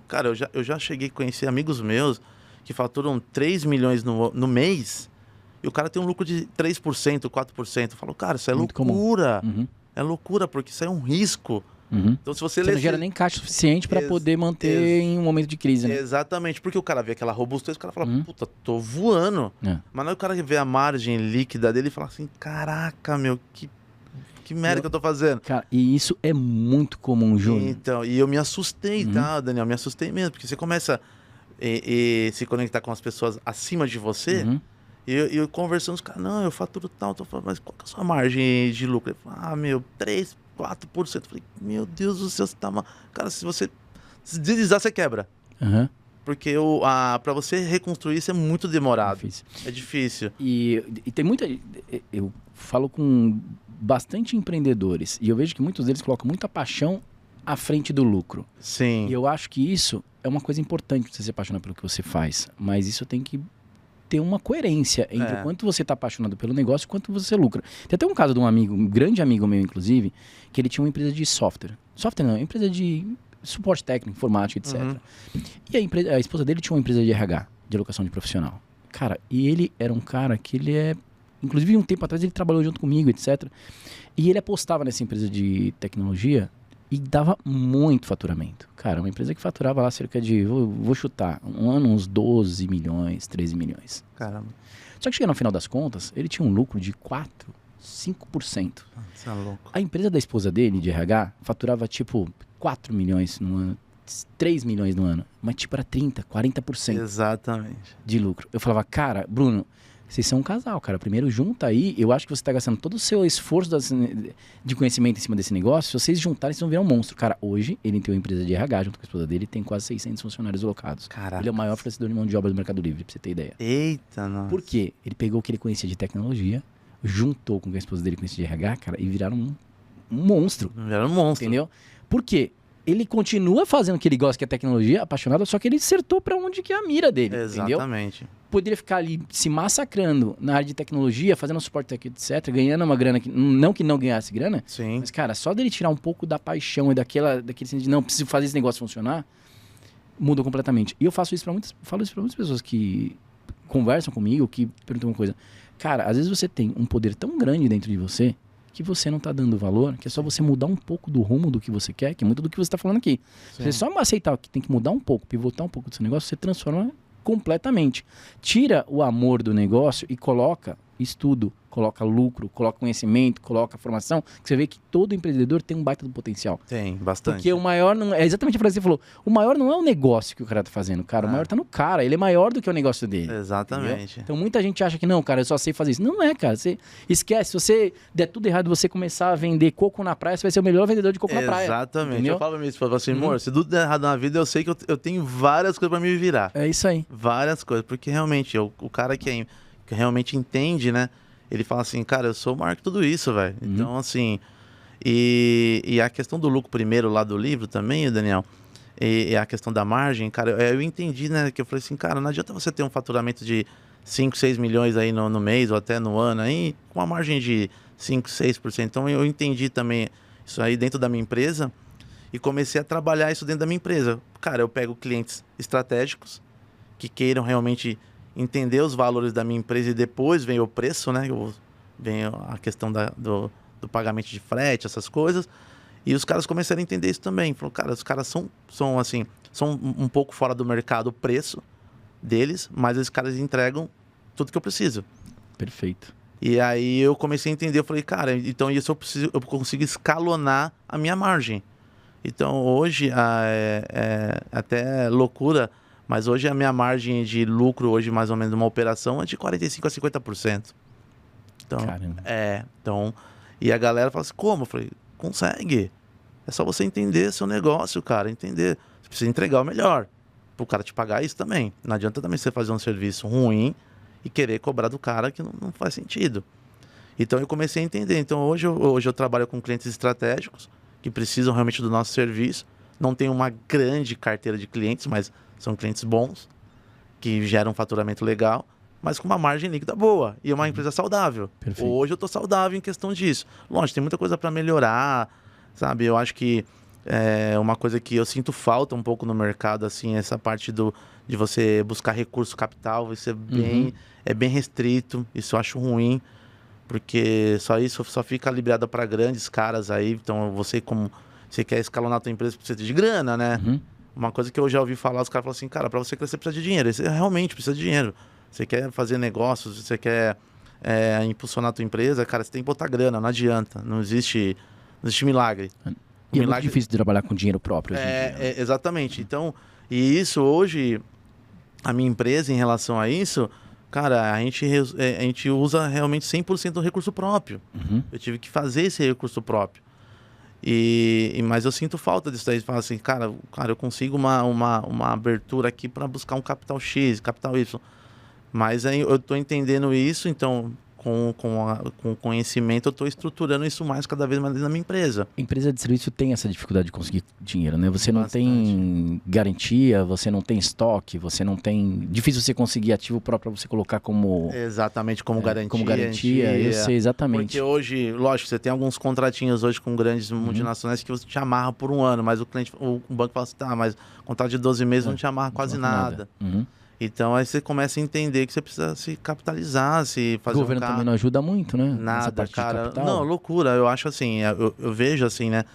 Cara, eu já cheguei a conhecer amigos meus que faturam 3 milhões no mês e o cara tem um lucro de 3%, 4%. Eu falo, cara, isso é Muito loucura. Uhum. É loucura, porque isso é um risco. Uhum. Então, se você Não gera nem caixa suficiente para poder manter em um momento de crise, né? Exatamente, porque o cara vê aquela robustez, o cara fala, puta, tô voando. É. Mas não é o cara que vê a margem líquida dele e fala assim, caraca, meu, que merda que eu tô fazendo. Cara, e isso é muito comum, Júnior. Então, e eu me assustei, tá, Daniel? Me assustei mesmo, porque você começa a se conectar com as pessoas acima de você, e eu conversando com os caras, não, eu faturo tal, tô falando, mas qual que é a sua margem de lucro? Ele fala, ah, meu, 3%, 4%. Eu falei, meu Deus do céu, você tá... Cara, se você se deslizar, você quebra. Uhum. Porque pra você reconstruir isso é muito demorado. É difícil. E tem muita... Eu falo com bastante empreendedores e eu vejo que muitos deles colocam muita paixão à frente do lucro. Sim. E eu acho que isso é uma coisa importante, você se apaixonar pelo que você faz. Mas isso tem que ter uma coerência entre o quanto você está apaixonado pelo negócio e quanto você lucra. Tem até um caso de um amigo, um grande amigo meu, inclusive, que ele tinha uma empresa de software. Software não, uma empresa de suporte técnico, informática, etc. E a esposa dele tinha uma empresa de RH, de alocação de profissional. Cara, e ele era um cara que ele é... Inclusive, um tempo atrás ele trabalhou junto comigo, etc. E ele apostava nessa empresa de tecnologia e dava muito faturamento. Cara, uma empresa que faturava lá cerca de, vou chutar, um ano uns 12 milhões, 13 milhões. Caramba. Só que chega no final das contas, ele tinha um lucro de 4, 5%. Você é louco. A empresa da esposa dele, de RH, faturava tipo 4 milhões no ano, 3 milhões no ano. Mas tipo era 30, 40% Exatamente. de lucro. Eu falava, cara, Bruno, vocês são um casal, cara. Primeiro junta aí, eu acho que você está gastando todo o seu esforço de conhecimento em cima desse negócio. Se vocês juntarem, vocês vão virar um monstro. Cara, hoje ele tem uma empresa de RH junto com a esposa dele, tem quase 600 funcionários alocados. Caraca. Ele é o maior fornecedor de mão de obra do Mercado Livre, pra você ter ideia. Eita, nossa. Por quê? Ele pegou o que ele conhecia de tecnologia, juntou com o que a esposa dele conhecia de RH, cara, e viraram um monstro. Viraram um monstro. Entendeu? Por quê? Ele continua fazendo o que ele gosta, que é tecnologia, apaixonado, só que ele acertou pra onde que é a mira dele, entendeu? Exatamente. Poderia ficar ali se massacrando na área de tecnologia, fazendo suporte técnico, etc., ganhando uma grana, que não ganhasse grana, Sim. mas, cara, só dele tirar um pouco da paixão e daquele sentido de, não, preciso fazer esse negócio funcionar, muda completamente. E eu falo isso pra muitas pessoas que conversam comigo, que perguntam uma coisa. Cara, às vezes você tem um poder tão grande dentro de você que você não tá dando valor, que é só você mudar um pouco do rumo do que você quer, que é muito do que você tá falando aqui. Sim. Você só aceitar que tem que mudar um pouco, pivotar um pouco do seu negócio, você transforma completamente. Tira o amor do negócio e coloca estudo, coloca lucro, coloca conhecimento, coloca formação, que você vê que todo empreendedor tem um baita do potencial. Tem, bastante. Porque o maior não é exatamente a frase que você falou. O maior não é o negócio que o cara tá fazendo, cara. O maior tá no cara. Ele é maior do que o negócio dele. Exatamente. Entendeu? Então muita gente acha que não, cara, eu só sei fazer isso. Não é, cara. Você esquece. Se você der tudo errado, você começar a vender coco na praia, você vai ser o melhor vendedor de coco na praia. Exatamente. Entendeu? Eu falo mesmo, eu falo assim, amor, se tudo der errado na vida, eu sei que eu tenho várias coisas pra me virar. É isso aí. Várias coisas. Porque realmente, o cara que realmente entende, né? Ele fala assim, cara, eu sou maior que tudo isso, velho. Então, assim... E a questão do lucro primeiro lá do livro também, Daniel, e a questão da margem, cara, eu entendi, né? Que eu falei assim, cara, não adianta você ter um faturamento de 5, 6 milhões aí no mês ou até no ano aí, com uma margem de 5, 6%. Então, eu entendi também isso aí dentro da minha empresa e comecei a trabalhar isso dentro da minha empresa. Cara, eu pego clientes estratégicos que queiram realmente entender os valores da minha empresa e depois vem o preço, né? Vem a questão do pagamento de frete, essas coisas. E os caras começaram a entender isso também. Falaram, cara, os caras são assim, são um pouco fora do mercado o preço, deles, mas esses caras entregam tudo que eu preciso. Perfeito. E aí eu comecei a entender, eu falei, cara, então isso eu consigo escalonar a minha margem. Então hoje, é até loucura, mas hoje a minha margem de lucro, hoje mais ou menos uma operação, é de 45% a 50%. Então, Caramba. então, e a galera fala assim, como? Eu falei, consegue. É só você entender seu negócio, cara, entender. Você precisa entregar o melhor, pro cara te pagar isso também. Não adianta também você fazer um serviço ruim e querer cobrar do cara que não faz sentido. Então eu comecei a entender. Então hoje eu trabalho com clientes estratégicos que precisam realmente do nosso serviço. Não tenho uma grande carteira de clientes, mas são clientes bons, que geram um faturamento legal, mas com uma margem líquida boa e uma empresa saudável. Perfeito. Hoje eu estou saudável em questão disso. Lógico, tem muita coisa para melhorar, sabe? Eu acho que uma coisa que eu sinto falta um pouco no mercado, assim, essa parte de você buscar recurso capital, isso é bem restrito, isso eu acho ruim, porque isso só fica liberado para grandes caras aí. Então você quer escalonar a tua empresa, precisa de grana, né? Uma coisa que eu já ouvi falar, os caras falam assim, cara, para você crescer precisa de dinheiro. Você realmente precisa de dinheiro. Você quer fazer negócios, você quer impulsionar a tua empresa, cara, você tem que botar grana, não adianta. Não existe milagre. E é muito difícil de trabalhar com dinheiro próprio hoje em dia, né? Exatamente. Então, e isso hoje, a minha empresa em relação a isso, cara, a gente usa realmente 100% do recurso próprio. Eu tive que fazer esse recurso próprio. Mas eu sinto falta disso daí. Fala assim, cara, eu consigo uma abertura aqui para buscar um capital X, capital Y. Mas aí eu estou entendendo isso, então com conhecimento eu estou estruturando isso cada vez mais na minha empresa. Empresa de serviço tem essa dificuldade de conseguir dinheiro, né? Você não tem garantia, você não tem estoque, você não tem... Difícil você conseguir ativo próprio para você colocar como... Exatamente, como garantia. Como garantia, eu sei exatamente. Porque hoje, lógico, você tem alguns contratinhos hoje com grandes multinacionais que você te amarra por um ano, mas o banco fala assim, tá, mas contrato de 12 meses não te amarra quase nada. Então aí você começa a entender que você precisa se capitalizar, se fazer O governo também não ajuda muito, né? Nada, cara. Não, loucura. Eu acho assim, eu vejo assim, né?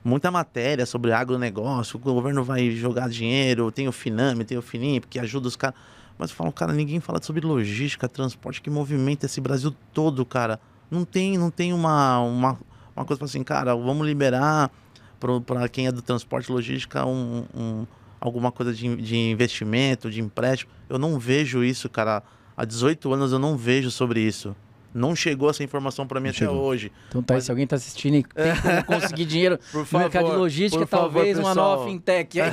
Muita matéria sobre agronegócio, o governo vai jogar dinheiro, tem o Finame, tem o Finim, que ajuda os caras. Mas eu falo, cara, ninguém fala sobre logística, transporte, que movimenta esse Brasil todo, cara. Não tem uma coisa assim, cara, vamos liberar para quem é do transporte, logística, alguma coisa de investimento, de empréstimo. Eu não vejo isso, cara. Há 18 anos eu não vejo sobre isso. Não chegou essa informação para mim até hoje. Então tá, se alguém tá assistindo e tem como conseguir dinheiro no mercado de logística, talvez uma nova fintech aí.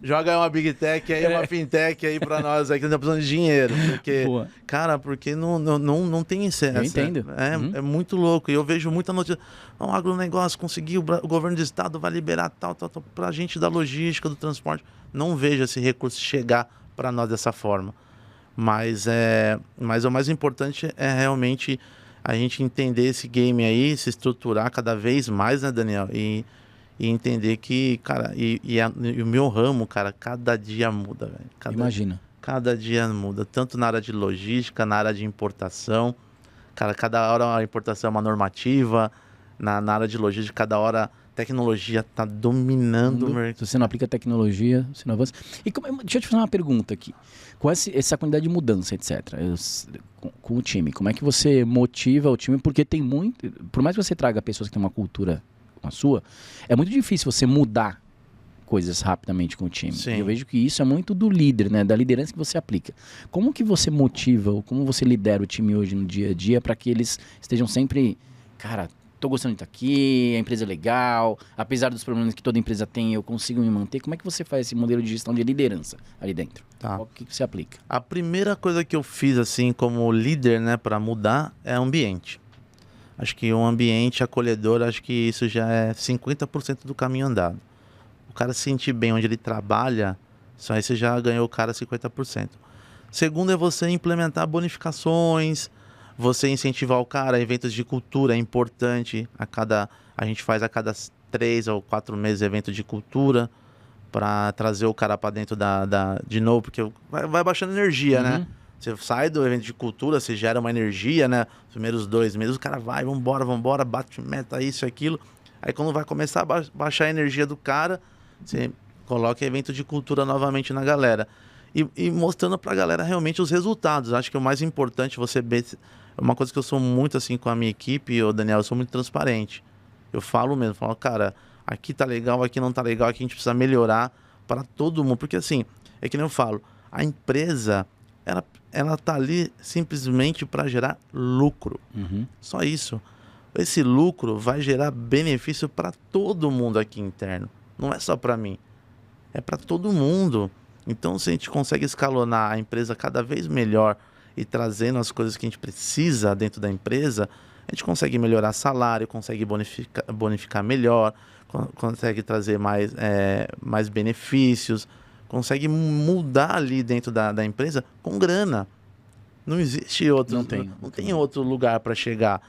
Joga aí uma Big Tech aí, uma fintech aí para nós aí que não precisamos de dinheiro. Porque, cara, porque não tem acesso. Eu entendo. É muito louco. E eu vejo muita notícia. O agronegócio conseguiu, o governo do estado vai liberar tal, pra gente da logística, do transporte. Não vejo esse recurso chegar para nós dessa forma. Mas o mais importante é realmente a gente entender esse game aí, se estruturar cada vez mais, né, Daniel? E entender que, cara, e o meu ramo, cara, cada dia muda, velho. Imagina. Cada dia muda, tanto na área de logística, na área de importação. Cara, cada hora a importação é uma normativa. Na área de logística, cada hora tecnologia está dominando o mercado. Se você não aplica tecnologia, você não avança. E deixa eu te fazer uma pergunta aqui. Com essa quantidade de mudança, etc., com o time, como é que você motiva o time? Porque tem muito... Por mais que você traga pessoas que têm uma cultura como a sua, é muito difícil você mudar coisas rapidamente com o time. Sim. Eu vejo que isso é muito do líder, né? Da liderança que você aplica. Como que você motiva, ou como você lidera o time hoje no dia a dia para que eles estejam sempre... Cara, tô gostando de estar aqui, a empresa é legal, apesar dos problemas que toda empresa tem, eu consigo me manter. Como é que você faz esse modelo de gestão de liderança ali dentro? Tá. O que você aplica? A primeira coisa que eu fiz, assim, como líder, né, para mudar, é ambiente. Acho que um ambiente acolhedor, acho que isso já é 50% do caminho andado. O cara se sentir bem onde ele trabalha, só aí você já ganhou o cara 50%. Segundo é você implementar bonificações, você incentivar o cara, eventos de cultura é importante. A gente faz a cada 3 ou 4 meses evento de cultura para trazer o cara para dentro de novo, porque vai baixando energia, né? Você sai do evento de cultura, você gera uma energia, né? Os primeiros 2 meses o cara vai, vambora, bate meta, isso e aquilo. Aí quando vai começar a baixar a energia do cara, você coloca evento de cultura novamente na galera. e mostrando pra galera realmente os resultados. Acho que o mais importante você ver. Uma coisa que eu sou muito assim com a minha equipe, ô Daniel, eu sou muito transparente. Eu falo mesmo, falo, cara, aqui tá legal, aqui não tá legal, aqui a gente precisa melhorar para todo mundo. Porque assim, é que nem eu falo, a empresa, ela tá ali simplesmente para gerar lucro. Só isso. Esse lucro vai gerar benefício para todo mundo aqui interno. Não é só para mim, é para todo mundo. Então, se a gente consegue escalonar a empresa cada vez melhor e trazendo as coisas que a gente precisa dentro da empresa, a gente consegue melhorar salário, consegue bonificar melhor, consegue trazer mais benefícios, consegue mudar ali dentro da empresa com grana. Não existe outro, não tem outro lugar para chegar.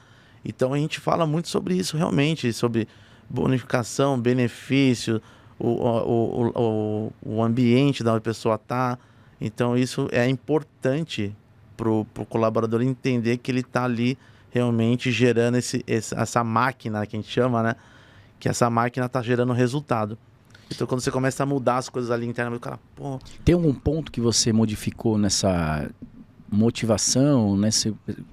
Então a gente fala muito sobre isso realmente, sobre bonificação, benefício, o ambiente da pessoa tá. Então isso é importante para o colaborador entender que ele está ali realmente gerando essa máquina que a gente chama, né? Que essa máquina está gerando resultado. Então, quando você começa a mudar as coisas ali internamente, o cara, pô... Tem algum ponto que você modificou nessa motivação,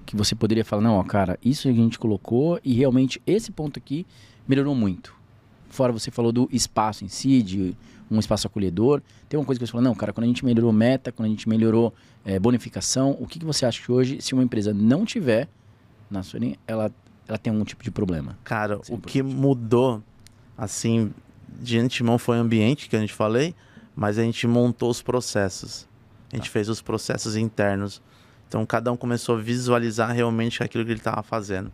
que você poderia falar, não, ó, cara, isso a gente colocou e realmente esse ponto aqui melhorou muito? Fora você falou do espaço em si, de um espaço acolhedor. Tem uma coisa que você falou, não, cara, quando a gente melhorou meta, quando a gente melhorou bonificação, o que você acha que hoje, se uma empresa não tiver na sua linha, ela tem algum tipo de problema? Cara, o que mudou, assim, de antemão foi o ambiente que a gente falei, mas a gente montou os processos. A gente fez os processos internos. Então, cada um começou a visualizar realmente aquilo que ele estava fazendo.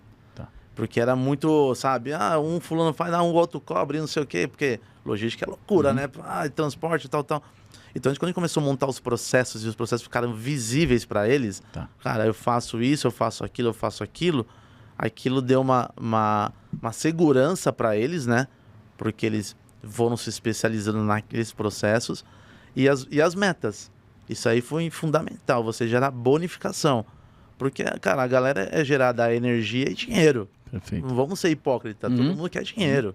Porque era muito, sabe, um fulano faz, um outro cobre, não sei o quê, porque logística é loucura, né? Transporte e tal. Então, quando a gente começou a montar os processos e os processos ficaram visíveis para eles, cara, eu faço isso, eu faço aquilo, aquilo deu uma segurança para eles, né? Porque eles foram se especializando naqueles processos e as metas. Isso aí foi fundamental, você gerar bonificação. Porque, cara, a galera é gerada a energia e dinheiro. Perfeito. Não vamos ser hipócritas, todo mundo quer dinheiro.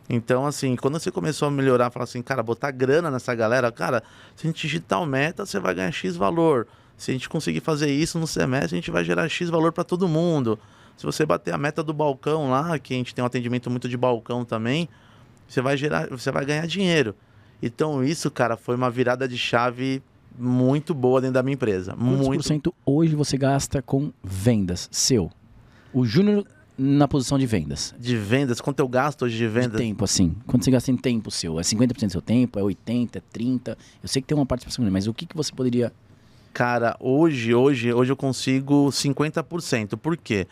Então, assim, quando você começou a melhorar, falar assim, cara, botar grana nessa galera, cara, se a gente digitar uma meta, você vai ganhar X valor. Se a gente conseguir fazer isso no semestre, a gente vai gerar X valor para todo mundo. Se você bater a meta do balcão lá, que a gente tem um atendimento muito de balcão também, você vai ganhar dinheiro. Então, isso, cara, foi uma virada de chave muito boa dentro da minha empresa. Quantos por cento hoje você gasta com vendas seu? O Júnior na posição de vendas. De vendas? Quanto eu gasto hoje de vendas? De tempo, assim. Quanto você gasta em tempo seu? É 50% do seu tempo? É 80%? É 30%? Eu sei que tem uma participação grande, mas o que você poderia... Cara, hoje eu consigo 50%. Por quê?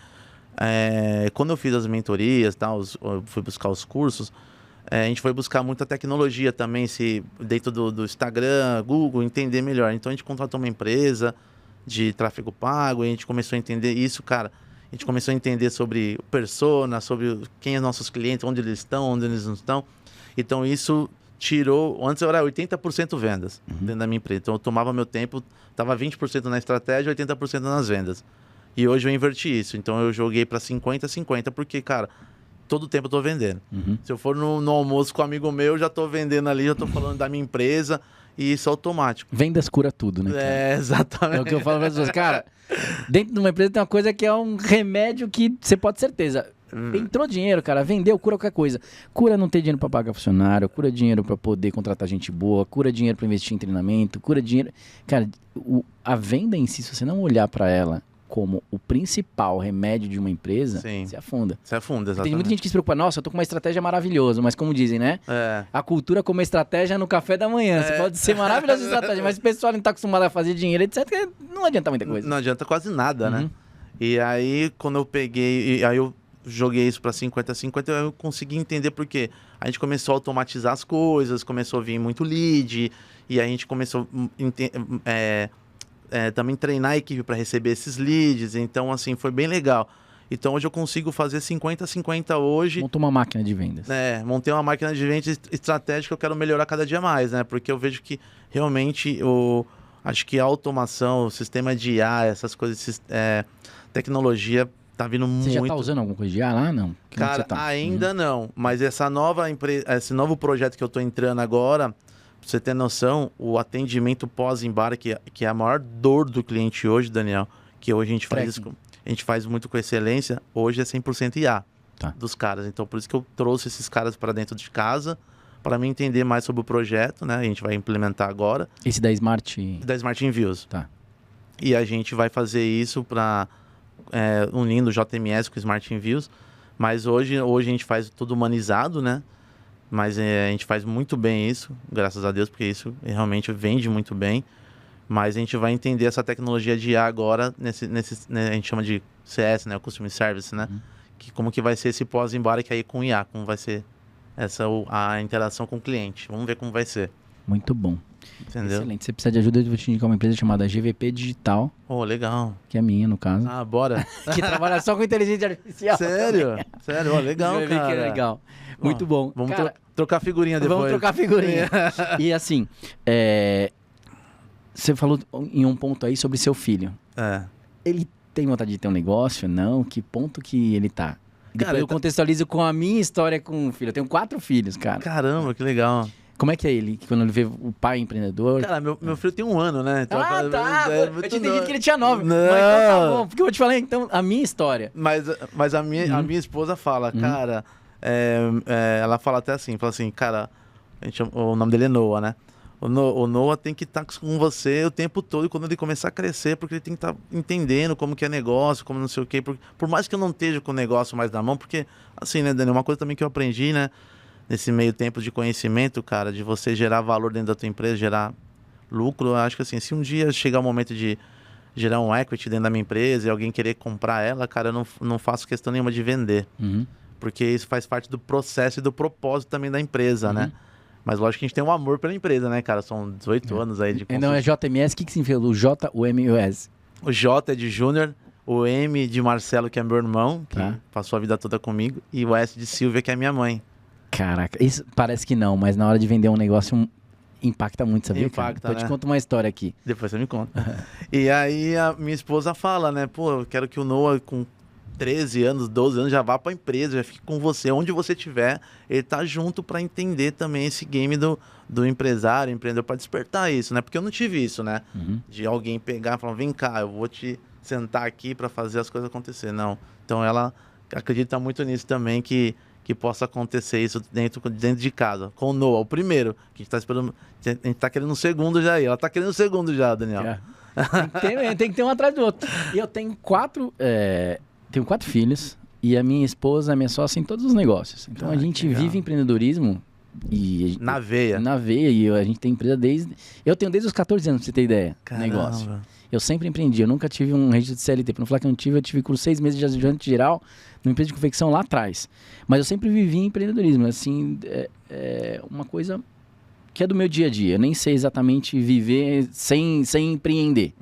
Quando eu fiz as mentorias, eu fui buscar os cursos, a gente foi buscar muita tecnologia também, dentro do Instagram, Google, entender melhor. Então a gente contratou uma empresa de tráfego pago, e a gente começou a entender isso, cara. A gente começou a entender sobre persona, sobre quem são nossos clientes, onde eles estão, onde eles não estão. Então isso tirou... Antes eu era 80% vendas dentro da minha empresa. Então eu tomava meu tempo, estava 20% na estratégia e 80% nas vendas. E hoje eu inverti isso. Então eu joguei para 50-50, porque, cara... Todo o tempo eu tô vendendo. Se eu for no almoço com um amigo meu, eu já tô vendendo ali, já tô falando da minha empresa, e isso é automático. Vendas cura tudo, né, cara? Exatamente. É o que eu falo para as pessoas. Cara, dentro de uma empresa tem uma coisa que é um remédio que você pode ter certeza. Entrou dinheiro, cara, vendeu, cura qualquer coisa. Cura não ter dinheiro para pagar funcionário, cura dinheiro para poder contratar gente boa, cura dinheiro para investir em treinamento, cura dinheiro... Cara, a venda em si, se você não olhar para ela como o principal remédio de uma empresa, você afunda. Você afunda, exatamente. Tem muita gente que se preocupa, nossa, eu tô com uma estratégia maravilhosa, mas como dizem, né? A cultura como estratégia no café da manhã. Você pode ser maravilhosa estratégia, mas se o pessoal não tá acostumado a fazer dinheiro, etc., não adianta muita coisa. Não adianta quase nada, né? E aí, quando eu peguei, aí eu joguei isso para 50-50, eu consegui entender porque a gente começou a automatizar as coisas, começou a vir muito lead, e a gente começou também treinar a equipe para receber esses leads. Então, assim, foi bem legal. Então, hoje eu consigo fazer 50-50 hoje. Montou uma máquina de vendas. Montei uma máquina de vendas estratégica que eu quero melhorar cada dia mais, né? Porque eu vejo que realmente acho que a automação, o sistema de IA, essas coisas, tecnologia, tá vindo muito... Você já tá usando alguma coisa de IA lá? Não? Cara, ainda não. Mas esse novo projeto que eu tô entrando agora, pra você ter noção, o atendimento pós-embarque, que é a maior dor do cliente hoje, Daniel, que hoje a gente faz isso, a gente faz muito com excelência, hoje é 100% IA dos caras. Então, por isso que eu trouxe esses caras para dentro de casa, para mim entender mais sobre o projeto, né? A gente vai implementar agora. Esse da Smart... Da Smart Envios. Tá. E a gente vai fazer isso para unindo o JMS com o Smart Envios. Mas hoje a gente faz tudo humanizado, né? Mas a gente faz muito bem isso, graças a Deus, porque isso realmente vende muito bem. Mas a gente vai entender essa tecnologia de IA agora, né, a gente chama de CS, né? O Customer Service, né? Que como que vai ser esse pós-embarque aí com IA, como vai ser a interação com o cliente. Vamos ver como vai ser. Muito bom. Entendeu? Excelente. Se você precisar de ajuda, eu vou te indicar uma empresa chamada GVP Digital. Oh, legal. Que é minha, no caso. Ah, bora. Que trabalha só com inteligência artificial. Sério? Sério? Oh, legal, GVP cara. Que é legal. Muito bom. Vamos cara, trocar figurinha depois. Vamos trocar figurinha. E assim, você falou em um ponto aí sobre seu filho. Ele tem vontade de ter um negócio? Não? Que ponto que ele tá? Depois Cara, eu contextualizo com a minha história com o filho. Eu tenho 4 filhos, cara. Caramba, que legal. Como é que é ele, quando ele vê o pai empreendedor? Cara, meu filho tem 1 ano, né? Então, tá. Eu tinha entendido que ele tinha 9. Não. Mas então tá bom, porque eu vou te falar, então, a minha história. Mas a minha esposa fala, cara... ela fala até assim, fala assim, cara... o nome dele é Noah, né? O Noah tem que estar com você o tempo todo, e quando ele começar a crescer, porque ele tem que estar entendendo como que é negócio, como não sei o quê. Por mais que eu não esteja com o negócio mais na mão, porque, assim, né, Daniel, uma coisa também que eu aprendi, né? Nesse meio tempo de conhecimento, cara, de você gerar valor dentro da tua empresa, gerar lucro, eu acho que assim, se um dia chegar o momento de gerar um equity dentro da minha empresa e alguém querer comprar ela, cara, eu não faço questão nenhuma de vender. Porque isso faz parte do processo e do propósito também da empresa, né? Mas lógico que a gente tem um amor pela empresa, né, cara? São 18 anos aí de Não, é JMS, o que significa o J, o M e o S? O J é de Júnior, o M de Marcelo, que é meu irmão, que passou a vida toda comigo, e o S de Silvia, que é minha mãe. Caraca, isso parece que não, mas na hora de vender um negócio impacta muito, sabia? Impacta, cara? né? Eu te conto uma história aqui. Depois você me conta. E aí a minha esposa fala, né? Pô, eu quero que o Noah com 13 anos, 12 anos já vá pra empresa, já fique com você, onde você estiver, ele tá junto para entender também esse game do empresário, empreendedor, para despertar isso, né? Porque eu não tive isso, né? De alguém pegar e falar, vem cá, eu vou te sentar aqui para fazer as coisas acontecer. Não. Então ela acredita muito nisso também, que possa acontecer isso dentro de casa. Com o Noah, o primeiro, que a gente tá esperando, a gente tá querendo um segundo já aí. Ela tá querendo um segundo já, Daniel. Tem que ter um atrás do outro. E eu tenho 4 filhos e a minha esposa é minha sócia em todos os negócios. Então a gente vive empreendedorismo e na veia. Na veia, e a gente tem empresa eu tenho desde os 14 anos, pra você ter ideia. Caramba. Negócio. Eu sempre empreendi, eu nunca tive um registro de CLT. Pra não falar que eu não tive, eu tive com 6 meses de ajudante geral numa empresa de confecção lá atrás. Mas eu sempre vivi em empreendedorismo, assim, é uma coisa que é do meu dia a dia. Eu nem sei exatamente viver sem empreender.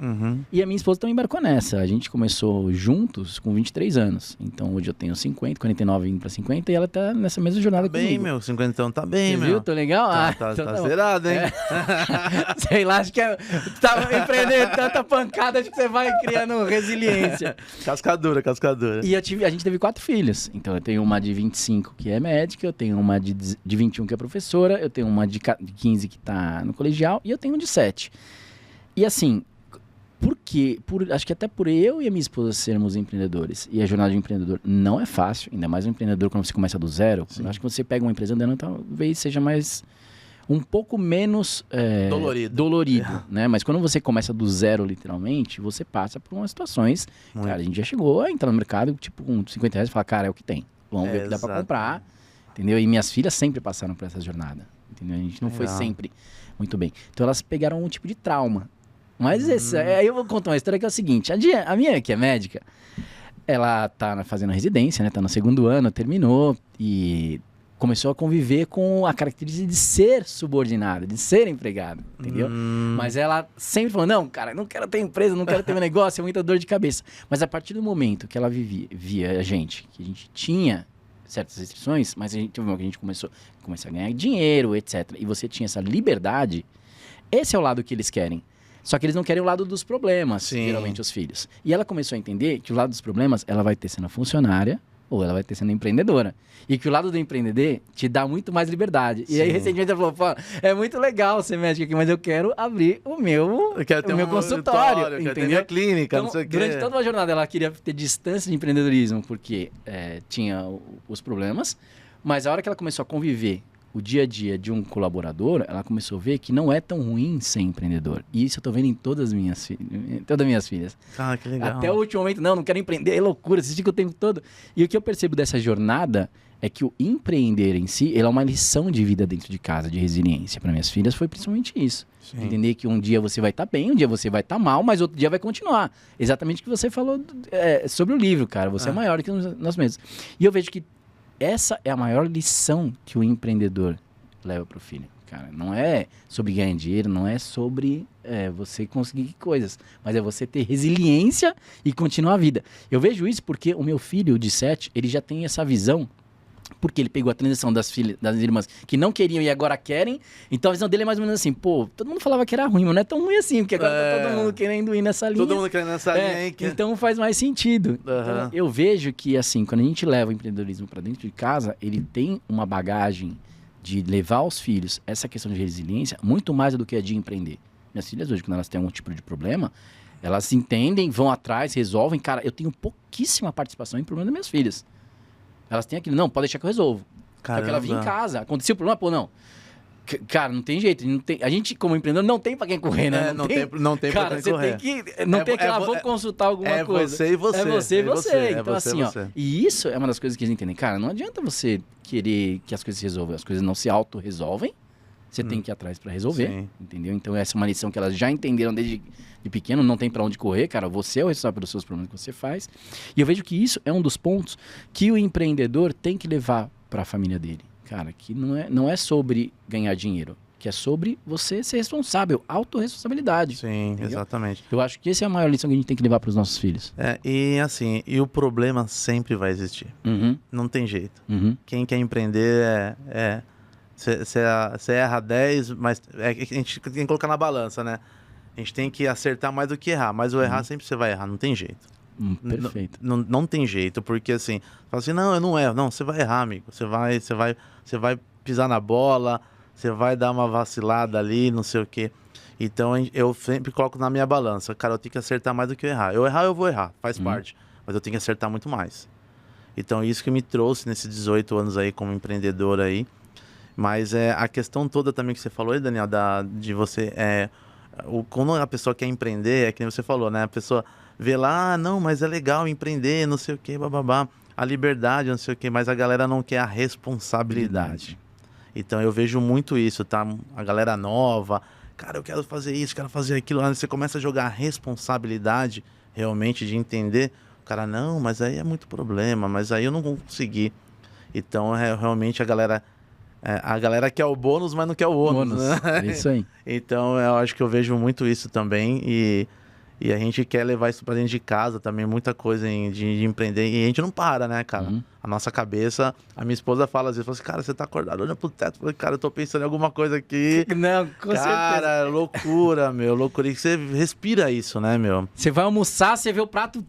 E a minha esposa também embarcou nessa. A gente começou juntos com 23 anos. Então hoje eu tenho 50, 49 indo pra 50 e ela tá nessa mesma jornada comigo. Tá bem, meu. 50 então tá bem, Você meu. viu? Tô legal? Tá então zerado, hein? Sei lá, acho que tá empreendendo tanta pancada, acho que você vai criando resiliência. Cascadura. E a gente teve 4 filhos. Então eu tenho uma de 25 que é médica, eu tenho uma de 21 que é professora, eu tenho uma de 15 que tá no colegial e eu tenho um de 7. E assim, acho que até por eu e a minha esposa sermos empreendedores, e a jornada de empreendedor não é fácil, ainda mais um empreendedor quando você começa do zero. Eu acho que você pega uma empresa andando, talvez seja um pouco menos dolorido, né? Mas quando você começa do zero, literalmente, você passa por umas situações. Cara, a gente já chegou a entrar no mercado, tipo, com 50 reais e falar, cara, é o que tem. Vamos ver o que dá pra comprar. Entendeu? E minhas filhas sempre passaram por essa jornada. Entendeu? A gente não foi sempre muito bem. Então elas pegaram um tipo de trauma. Mas aí eu vou contar uma história que é o seguinte. A minha, que é médica, ela tá fazendo residência, né? Tá no 2º ano, terminou e começou a conviver com a característica de ser subordinada, de ser empregada, entendeu? Mas ela sempre falou, não, cara, não quero ter empresa, não quero ter meu negócio, é muita dor de cabeça. Mas a partir do momento que ela via a gente, que a gente tinha certas restrições, mas a gente começou a ganhar dinheiro, etc. E você tinha essa liberdade, esse é o lado que eles querem. Só que eles não querem o lado dos problemas, geralmente os filhos. E ela começou a entender que o lado dos problemas ela vai ter sendo funcionária, ou ela vai ter sendo empreendedora. E que o lado do empreender te dá muito mais liberdade. E aí, recentemente, ela falou, pô, é muito legal ser médico aqui, mas eu quero abrir o meu consultório, entendeu? Ter minha clínica, então, não sei o quê. durante toda uma jornada, ela queria ter distância de empreendedorismo, porque tinha os problemas, mas a hora que ela começou a conviver o dia a dia de um colaborador, ela começou a ver que não é tão ruim ser empreendedor. E isso eu tô vendo em todas as minhas filhas. Ah, que legal. Até o último momento, não quero empreender, é loucura, você fica o tempo todo. E o que eu percebo dessa jornada é que o empreender em si, ele é uma lição de vida dentro de casa, de resiliência. Para minhas filhas foi principalmente isso. Sim. Entender que um dia você vai estar bem, um dia você vai estar mal, mas outro dia vai continuar. Exatamente o que você falou sobre o livro, cara. Você é maior que nós mesmos. E eu vejo que essa é a maior lição que o empreendedor leva para o filho, cara. Não é sobre ganhar dinheiro, não é sobre você conseguir coisas, mas é você ter resiliência e continuar a vida. Eu vejo isso porque o meu filho de 7, ele já tem essa visão, porque ele pegou a transição das irmãs que não queriam e agora querem. Então a visão dele é mais ou menos assim, pô, todo mundo falava que era ruim, mas não é tão ruim assim, porque agora tá todo mundo querendo ir nessa linha. Todo mundo querendo nessa linha, hein? Então faz mais sentido. Então, eu vejo que, assim, quando a gente leva o empreendedorismo para dentro de casa, ele tem uma bagagem de levar aos filhos essa questão de resiliência muito mais do que a de empreender. Minhas filhas hoje, quando elas têm algum tipo de problema, elas entendem, vão atrás, resolvem. Cara, eu tenho pouquíssima participação em problema das minhas filhas. Elas têm aquilo, não, pode deixar que eu resolvo. Caramba. Só que ela vinha em casa, aconteceu o problema, pô, não. Cara, não tem jeito. Não tem, a gente, como empreendedor, não tem pra quem correr, né? Não tem cara, pra quem correr. Você tem que... Não tem aquela, vou consultar alguma coisa. Você e você. É você e você. Então, você, assim, ó. E isso é uma das coisas que eles entendem. Cara, não adianta você querer que as coisas se resolvam. As coisas não se auto-resolvem. Você tem que ir atrás pra resolver. Sim. Entendeu? Então, essa é uma lição que elas já entenderam desde de pequeno. Não tem pra onde correr, cara. Você é o responsável pelos seus problemas que você faz. E eu vejo que isso é um dos pontos que o empreendedor tem que levar pra família dele. Cara, que não é sobre ganhar dinheiro. Que é sobre você ser responsável, autorresponsabilidade. Sim, entendeu? Exatamente. Eu acho que essa é a maior lição que a gente tem que levar para os nossos filhos. E assim, o problema sempre vai existir. Não tem jeito. Quem quer empreender você erra 10, mas a gente tem que colocar na balança, né? A gente tem que acertar mais do que errar, mas o errar sempre você vai errar, não tem jeito. Perfeito. Não tem jeito, porque assim, fala assim, não, eu não erro. Não, você vai errar, amigo. Você vai pisar na bola, você vai dar uma vacilada ali, não sei o quê. Então eu sempre coloco na minha balança. Cara, eu tenho que acertar mais do que eu errar. Eu vou errar, faz parte. Mas eu tenho que acertar muito mais. Então isso que me trouxe nesses 18 anos aí como empreendedor aí. Mas a questão toda também que você falou aí, Daniel, de você... quando a pessoa quer empreender, é que nem você falou, né? A pessoa vê lá, não, mas é legal empreender, não sei o quê, bababá. A liberdade, não sei o quê, mas a galera não quer a responsabilidade. Então eu vejo muito isso, tá? A galera nova, cara, eu quero fazer isso, quero fazer aquilo. Aí você começa a jogar a responsabilidade realmente de entender. O cara, não, mas aí é muito problema, mas aí eu não vou conseguir. Então realmente a galera quer o bônus, mas não quer o ônus. Né? É isso aí. Então eu acho que eu vejo muito isso também e a gente quer levar isso pra dentro de casa também, muita coisa de empreender. E a gente não para, né, cara? A nossa cabeça... A minha esposa fala às vezes, fala assim, cara, você tá acordado, olha pro teto. Eu falei, cara, eu tô pensando em alguma coisa aqui. Não, com certeza. Cara, loucura, meu, loucura. E você respira isso, né, meu? Você vai almoçar, você vê o prato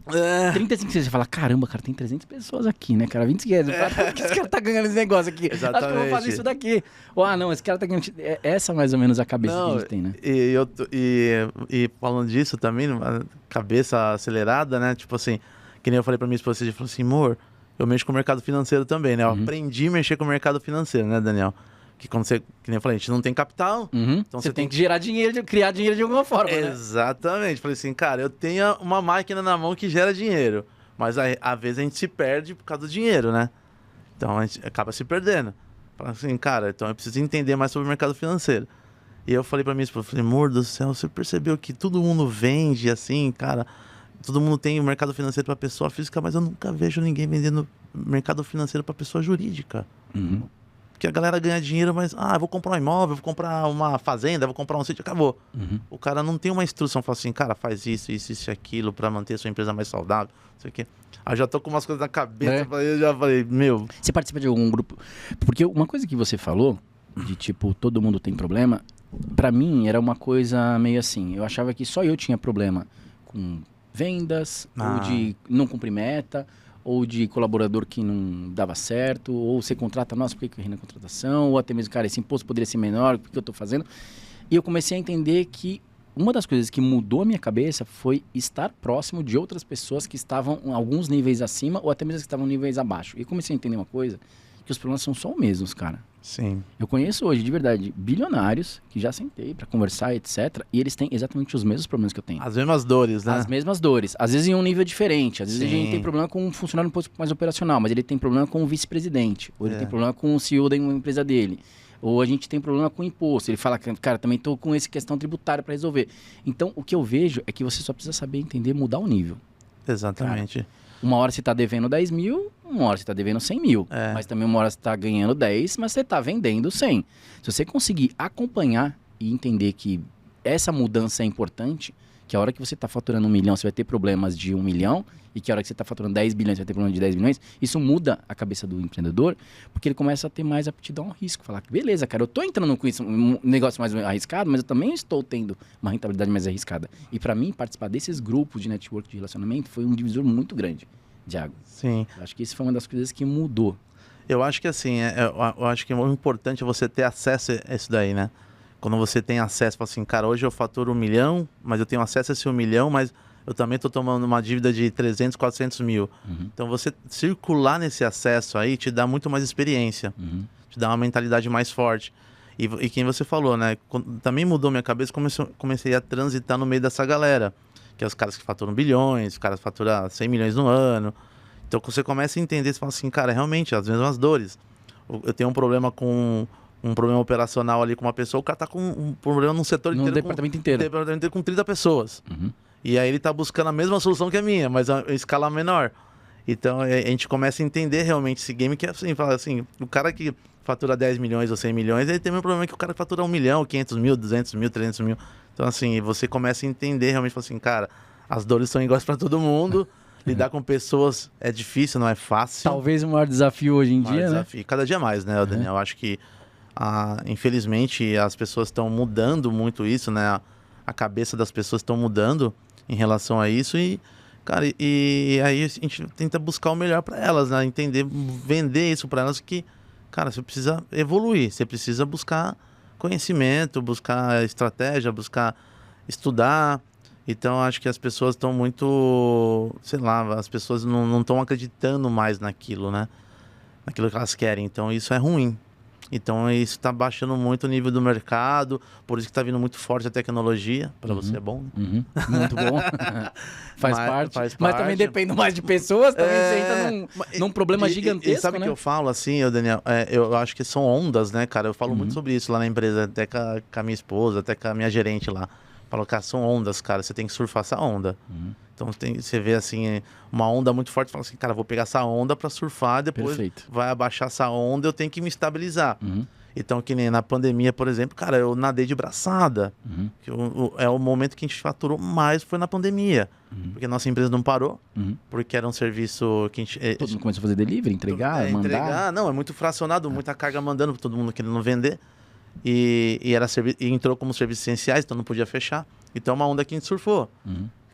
35 vezes. Você fala, caramba, cara, tem 300 pessoas aqui, né, cara? 20 reais. Por que esse cara tá ganhando esse negócio aqui? Exatamente. Acho que eu vou fazer isso daqui. Não, esse cara tá ganhando... Essa é mais ou menos a cabeça que a gente tem, né? E falando disso também, cabeça acelerada, né? Tipo assim, que nem eu falei pra minha esposa, ele falou assim, amor, eu mexo com o mercado financeiro também, né? Eu aprendi a mexer com o mercado financeiro, né, Daniel? Que quando que nem eu falei, a gente não tem capital, então você tem que gerar dinheiro, criar dinheiro de alguma forma, né? Exatamente. Falei assim, cara, eu tenho uma máquina na mão que gera dinheiro, mas às vezes a gente se perde por causa do dinheiro, né? Então a gente acaba se perdendo. Falei assim, cara, então eu preciso entender mais sobre o mercado financeiro. E eu falei pra minha esposa, falei, amor do céu, você percebeu que todo mundo vende assim, cara? Todo mundo tem o mercado financeiro pra pessoa física, mas eu nunca vejo ninguém vendendo mercado financeiro pra pessoa jurídica. Porque a galera ganha dinheiro, mas, eu vou comprar um imóvel, vou comprar uma fazenda, vou comprar um sítio, acabou. O cara não tem uma instrução, fala assim, cara, faz isso e aquilo pra manter a sua empresa mais saudável, não sei o quê. Aí eu já tô com umas coisas na cabeça, eu já falei, meu... Você participa de algum grupo? Porque uma coisa que você falou, de tipo, todo mundo tem problema, pra mim era uma coisa meio assim, eu achava que só eu tinha problema com vendas, ou de não cumprir meta, ou de colaborador que não dava certo, ou você contrata, nossa, por que eu errei na contratação, ou até mesmo, cara, esse imposto poderia ser menor, por que eu estou fazendo? E eu comecei a entender que uma das coisas que mudou a minha cabeça foi estar próximo de outras pessoas que estavam em alguns níveis acima, ou até mesmo que estavam em níveis abaixo. E eu comecei a entender uma coisa, que os problemas são só os mesmos, cara. Sim. Eu conheço hoje, de verdade, bilionários que já sentei pra conversar, etc. E eles têm exatamente os mesmos problemas que eu tenho. As mesmas dores, né? As mesmas dores. Às vezes em um nível diferente. Às vezes a gente tem problema com um funcionário um pouco mais operacional, mas ele tem problema com o vice-presidente. Ou ele tem problema com o CEO da empresa dele. Ou a gente tem problema com o imposto. Ele fala, cara, também tô com essa questão tributária para resolver. Então, o que eu vejo é que você só precisa saber entender, mudar o nível. Exatamente. Cara, uma hora você tá devendo 10 mil, uma hora você tá devendo 100 mil. Mas também uma hora você tá ganhando 10, mas você tá vendendo 100. Se você conseguir acompanhar e entender que essa mudança é importante, que a hora que você tá faturando 1 milhão, você vai ter problemas de 1 milhão, e que a hora que você tá faturando 10 bilhões, você vai ter problema de 10 milhões, isso muda a cabeça do empreendedor, porque ele começa a ter mais aptidão ao risco. Falar, beleza, cara, eu tô entrando com isso, um negócio mais arriscado, mas eu também estou tendo uma rentabilidade mais arriscada. E para mim, participar desses grupos de network, de relacionamento, foi um divisor muito grande de água. Sim. Eu acho que isso foi uma das coisas que mudou. Eu acho que assim, eu acho que o importante é você ter acesso a isso daí, né? Quando você tem acesso, fala assim, cara, hoje eu faturo 1 milhão, mas eu tenho acesso a esse 1 milhão, mas eu também estou tomando uma dívida de 300, 400 mil. Então, você circular nesse acesso aí te dá muito mais experiência, te dá uma mentalidade mais forte. E quem você falou, né? Também mudou minha cabeça, comecei a transitar no meio dessa galera, que é os caras que faturam bilhões, os caras que faturam 100 milhões no ano. Então, você começa a entender, você fala assim, cara, realmente, as mesmas dores. Eu tenho um problema com... um problema operacional ali com uma pessoa, o cara tá com um problema num setor inteiro. No departamento inteiro. No departamento inteiro com 30 pessoas. E aí ele tá buscando a mesma solução que a minha, mas a escala menor. Então a gente começa a entender realmente esse game, que é assim, fala assim, o cara que fatura 10 milhões ou 100 milhões, ele tem o mesmo problema que o cara que fatura 1 milhão, 500 mil, 200 mil, 300 mil. Então assim, você começa a entender realmente, fala assim, cara, as dores são iguais para todo mundo, lidar com pessoas é difícil, não é fácil. Talvez o maior desafio hoje em dia, desafio. Cada dia mais, né, Daniel? Eu acho que infelizmente as pessoas estão mudando muito isso, né? A cabeça das pessoas estão mudando em relação a isso e, cara, e aí a gente tenta buscar o melhor para elas, né? Entender, vender isso para elas que, cara, você precisa evoluir, você precisa buscar conhecimento, buscar estratégia, buscar estudar. Então acho que as pessoas estão muito, sei lá, as pessoas não estão acreditando mais naquilo, né? Naquilo que elas querem. Então isso é ruim. Então isso está baixando muito o nível do mercado, por isso que está vindo muito forte a tecnologia. Para você é bom, né? Muito bom. faz parte. Mas também depende mais de pessoas, também você entra num problema gigantesco, e sabe o né? que eu falo assim, Daniel? Eu acho que são ondas, né, cara? Eu falo muito sobre isso lá na empresa, até com a minha esposa, até com a minha gerente lá. Falo, cara, são ondas, cara, você tem que surfar essa onda. Então você vê assim, uma onda muito forte, fala assim, cara, vou pegar essa onda para surfar, depois vai abaixar essa onda, eu tenho que me estabilizar. Então, que nem na pandemia, por exemplo, cara, eu nadei de braçada. É o momento que a gente faturou mais, foi na pandemia. Porque a nossa empresa não parou, porque era um serviço que a gente... Todo mundo começou a fazer delivery, entregar, mandar. Não, é muito fracionado, muita carga mandando para todo mundo querendo vender. E entrou como serviços essenciais, então não podia fechar. Então é uma onda que a gente surfou.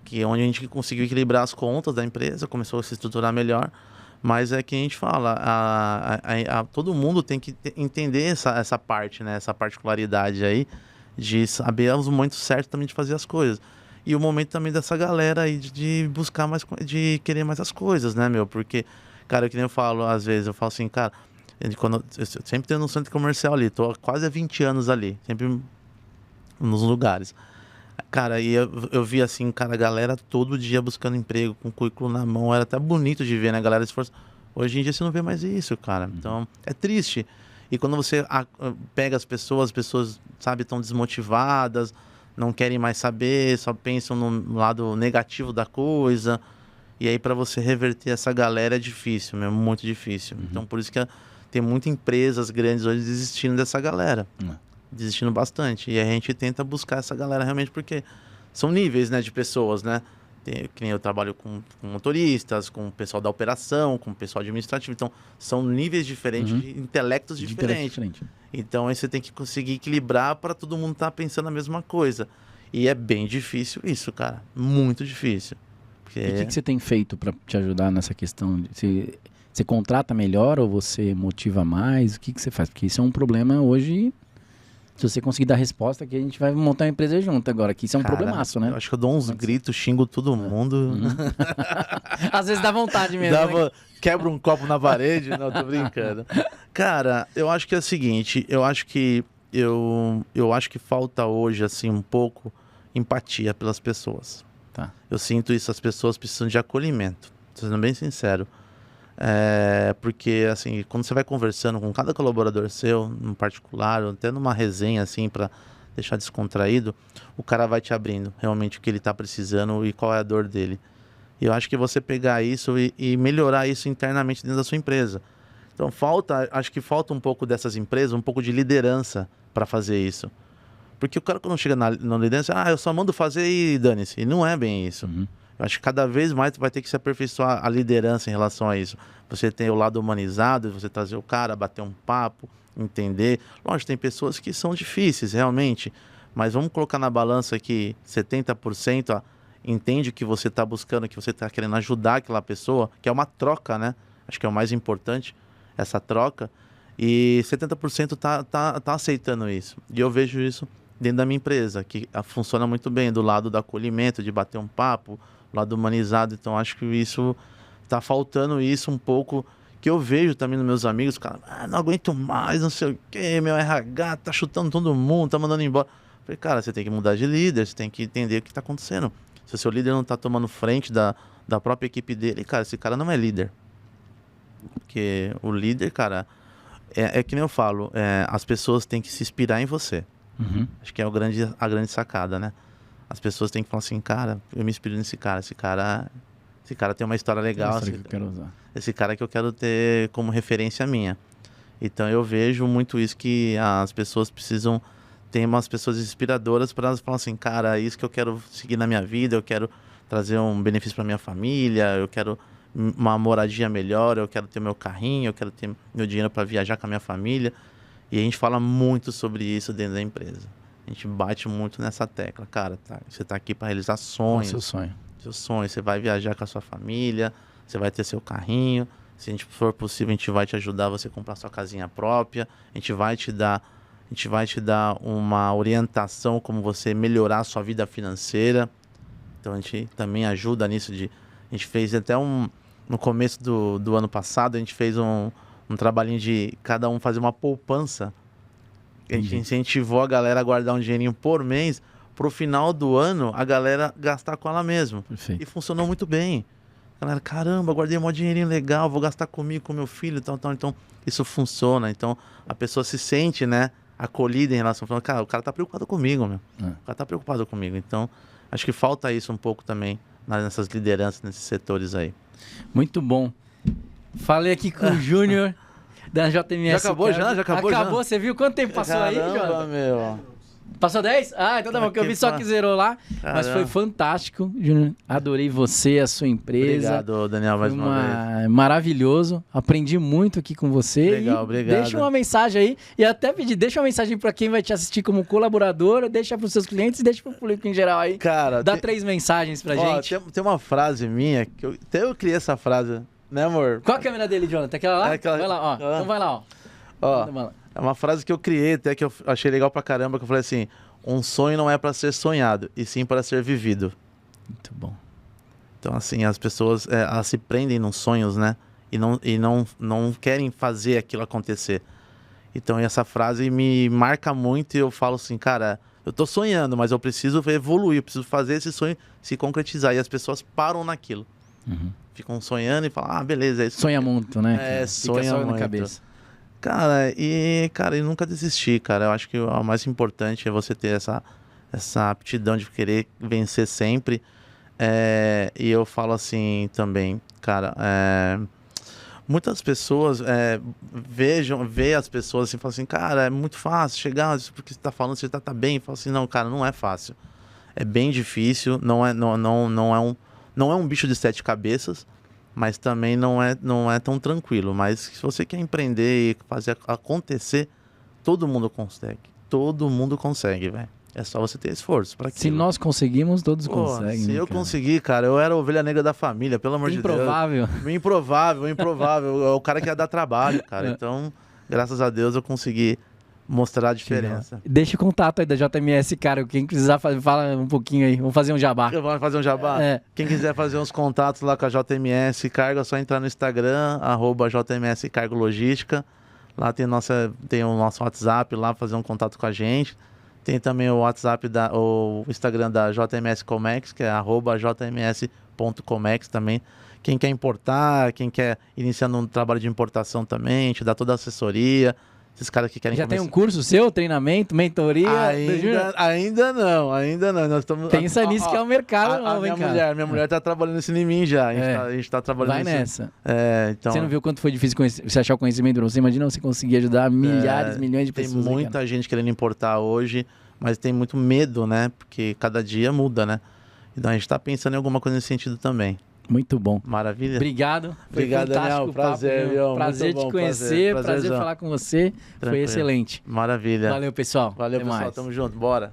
Que é onde a gente conseguiu equilibrar as contas da empresa, começou a se estruturar melhor. Mas é que a gente fala, todo mundo tem que entender essa parte, né? Essa particularidade aí, de saber os momentos certos também de fazer as coisas. E o momento também dessa galera aí de buscar mais, de querer mais as coisas, né, meu? Porque, cara, que nem eu falo, às vezes, eu falo assim, cara, eu sempre tenho no centro comercial ali, tô há quase há 20 anos ali, sempre nos lugares. Cara, e eu vi assim, cara, a galera todo dia buscando emprego, com o currículo na mão, era até bonito de ver, né, a galera esforçando. Hoje em dia você não vê mais isso, cara. Então, é triste. E quando você pega as pessoas, sabe, estão desmotivadas, não querem mais saber, só pensam no lado negativo da coisa. E aí, para você reverter essa galera é difícil mesmo, muito difícil. Então, por isso que tem muitas empresas grandes hoje desistindo dessa galera. Desistindo bastante. E a gente tenta buscar essa galera realmente porque são níveis, né, de pessoas, né? Que nem eu trabalho com motoristas, com o pessoal da operação, com o pessoal administrativo. Então, são níveis diferentes, de intelectos diferentes. Então, aí você tem que conseguir equilibrar para todo mundo estar pensando a mesma coisa. E é bem difícil isso, cara. Muito difícil. E o que você tem feito para te ajudar nessa questão? Você contrata melhor ou você motiva mais? O que você faz? Porque isso é um problema hoje. Se você conseguir dar resposta, aqui a gente vai montar uma empresa junto agora. Que isso é um problemaço, né? Eu acho que eu dou uns gritos, xingo todo mundo. Às vezes dá vontade mesmo. Né? Quebra um copo na parede. Não, tô brincando. Cara, eu acho que é o seguinte. Eu acho que falta hoje, assim, um pouco empatia pelas pessoas. Tá. Eu sinto isso, as pessoas precisam de acolhimento. Sendo bem sincero. Porque, assim, quando você vai conversando com cada colaborador seu, no particular, ou até numa resenha, assim, para deixar descontraído, o cara vai te abrindo realmente o que ele está precisando e qual é a dor dele. E eu acho que você pegar isso e melhorar isso internamente dentro da sua empresa. Então, acho que falta um pouco dessas empresas, um pouco de liderança para fazer isso. Porque o cara, quando chega na liderança, eu só mando fazer e dane-se. E não é bem isso. Uhum. Eu acho que cada vez mais vai ter que se aperfeiçoar a liderança em relação a isso. Você tem o lado humanizado, você trazer o cara, bater um papo, entender. Lógico, tem pessoas que são difíceis, realmente. Mas vamos colocar na balança que 70% entende o que você está buscando, que você está querendo ajudar aquela pessoa, que é uma troca, né? Acho que é o mais importante, essa troca. E 70% tá aceitando isso. E eu vejo isso dentro da minha empresa, que funciona muito bem, do lado do acolhimento, de bater um papo, lado humanizado. Então, acho que isso tá faltando isso um pouco, que eu vejo também nos meus amigos, cara, não aguento mais, não sei o quê, meu RH tá chutando todo mundo, tá mandando embora. Eu falei, cara, você tem que mudar de líder, você tem que entender o que tá acontecendo. Se o seu líder não tá tomando frente da própria equipe dele, cara, esse cara não é líder. Porque o líder, cara, é que nem eu falo, as pessoas têm que se inspirar em você. Uhum. Acho que é a grande sacada, né? As pessoas têm que falar assim, cara, eu me inspiro nesse cara, esse cara tem uma história legal. Que eu quero usar. Esse cara que eu quero ter como referência minha. Então eu vejo muito isso, que as pessoas precisam ter umas pessoas inspiradoras para elas falar assim, cara, é isso que eu quero seguir na minha vida, eu quero trazer um benefício para minha família, eu quero uma moradia melhor, eu quero ter meu carrinho, eu quero ter meu dinheiro para viajar com a minha família. E a gente fala muito sobre isso dentro da empresa. A gente bate muito nessa tecla. Cara, você tá aqui para realizar sonhos. Qual é o seu sonho? Seu sonho. Você vai viajar com a sua família, você vai ter seu carrinho. Se a gente for possível, a gente vai te ajudar a você comprar sua casinha própria. A gente vai te dar uma orientação como você melhorar a sua vida financeira. Então a gente também ajuda nisso. A gente fez até no começo do ano passado, a gente fez um trabalhinho de cada um fazer uma poupança. A gente incentivou a galera a guardar um dinheirinho por mês, pro final do ano a galera gastar com ela mesma. Perfeito. E funcionou muito bem. A galera, caramba, guardei um dinheirinho legal, vou gastar comigo, com meu filho, tal. Então, isso funciona. Então, a pessoa se sente, né, acolhida em relação, falando, cara, o cara tá preocupado comigo, meu. O cara tá preocupado comigo. Então, acho que falta isso um pouco também nessas lideranças, nesses setores aí. Muito bom. Falei aqui com o Júnior da JMS. Já acabou já? Já acabou? Acabou, você viu quanto tempo passou aí, Júnior? Meu. Passou 10? Ah, então tá bom, que eu vi só que zerou lá. Caramba. Mas foi fantástico, Júnior. Adorei você, a sua empresa. Obrigado, Daniel, mais uma vez. Maravilhoso. Aprendi muito aqui com você. Legal, obrigado. Deixa uma mensagem aí. E até pedir, deixa uma mensagem para quem vai te assistir como colaborador, deixa para os seus clientes e deixa para o público em geral aí. Cara, dá 3 mensagens pra gente. Tem uma frase minha, que até eu criei essa frase, né, amor? Qual a câmera dele, Jonathan? Aquela lá? Aquela... Vai lá, ó. Então vai lá, ó. É uma frase que eu criei, até que eu achei legal pra caramba, que eu falei assim, um sonho não é para ser sonhado, e sim para ser vivido. Muito bom. Então, assim, as pessoas elas se prendem nos sonhos, né? E não querem fazer aquilo acontecer. Então, essa frase me marca muito e eu falo assim, cara, eu tô sonhando, mas eu preciso evoluir, eu preciso fazer esse sonho se concretizar. E as pessoas param naquilo. Uhum. Ficam sonhando e falam, beleza, é isso. Sonha muito, né? Sonha só muito. Na cabeça. Cara, e nunca desistir, cara. Eu acho que o mais importante é você ter essa aptidão de querer vencer sempre. E eu falo assim também, cara, muitas pessoas vê as pessoas assim, falam assim, cara, é muito fácil chegar, porque você tá falando, você tá bem. Eu falo assim, não, cara, não é fácil. É bem difícil, não é um bicho de 7 cabeças, mas também não é tão tranquilo. Mas se você quer empreender e fazer acontecer, todo mundo consegue. Todo mundo consegue, velho. É só você ter esforço para aquilo. Se nós conseguimos, todos Pô, conseguem. se né, eu cara? conseguir, cara, eu era a ovelha negra da família, pelo amor de Deus. Improvável. Improvável. É o cara que ia dar trabalho, cara. Então, graças a Deus, eu consegui mostrar a diferença. Deixa o contato aí da JMS, cara. Quem precisar, fala um pouquinho aí. Vamos fazer um jabá. Eu vou fazer um jabá? É. Quem quiser fazer uns contatos lá com a JMS Cargo, é só entrar no Instagram, @JMS Cargo Logística. Lá tem o nosso WhatsApp lá, fazer um contato com a gente. Tem também o WhatsApp, o Instagram da JMS Comex, que é @jms.comex também. Quem quer importar, quem quer iniciando um trabalho de importação também, a gente dá toda a assessoria. Esses caras que querem Já tem um curso seu, treinamento, mentoria? Ainda não. Nós estamos, Pensa nisso que é o mercado novo, hein, cara? Minha mulher tá trabalhando nesse em mim já. A gente tá trabalhando Vai nessa. Então... Você não viu quanto foi difícil você achar o conhecimento? Você imagina você conseguir ajudar milhares, milhões de pessoas. Tem muita gente querendo importar hoje, mas tem muito medo, né? Porque cada dia muda, né? Então a gente tá pensando em alguma coisa nesse sentido também. Muito bom. Maravilha. Obrigado. Foi Obrigado, fantástico Daniel. o papo. Prazer, viu? Prazer te conhecer, prazer falar com você. Tranquilo. Foi excelente. Maravilha. Valeu, pessoal. Valeu, Até pessoal. mais. Tamo junto. Bora.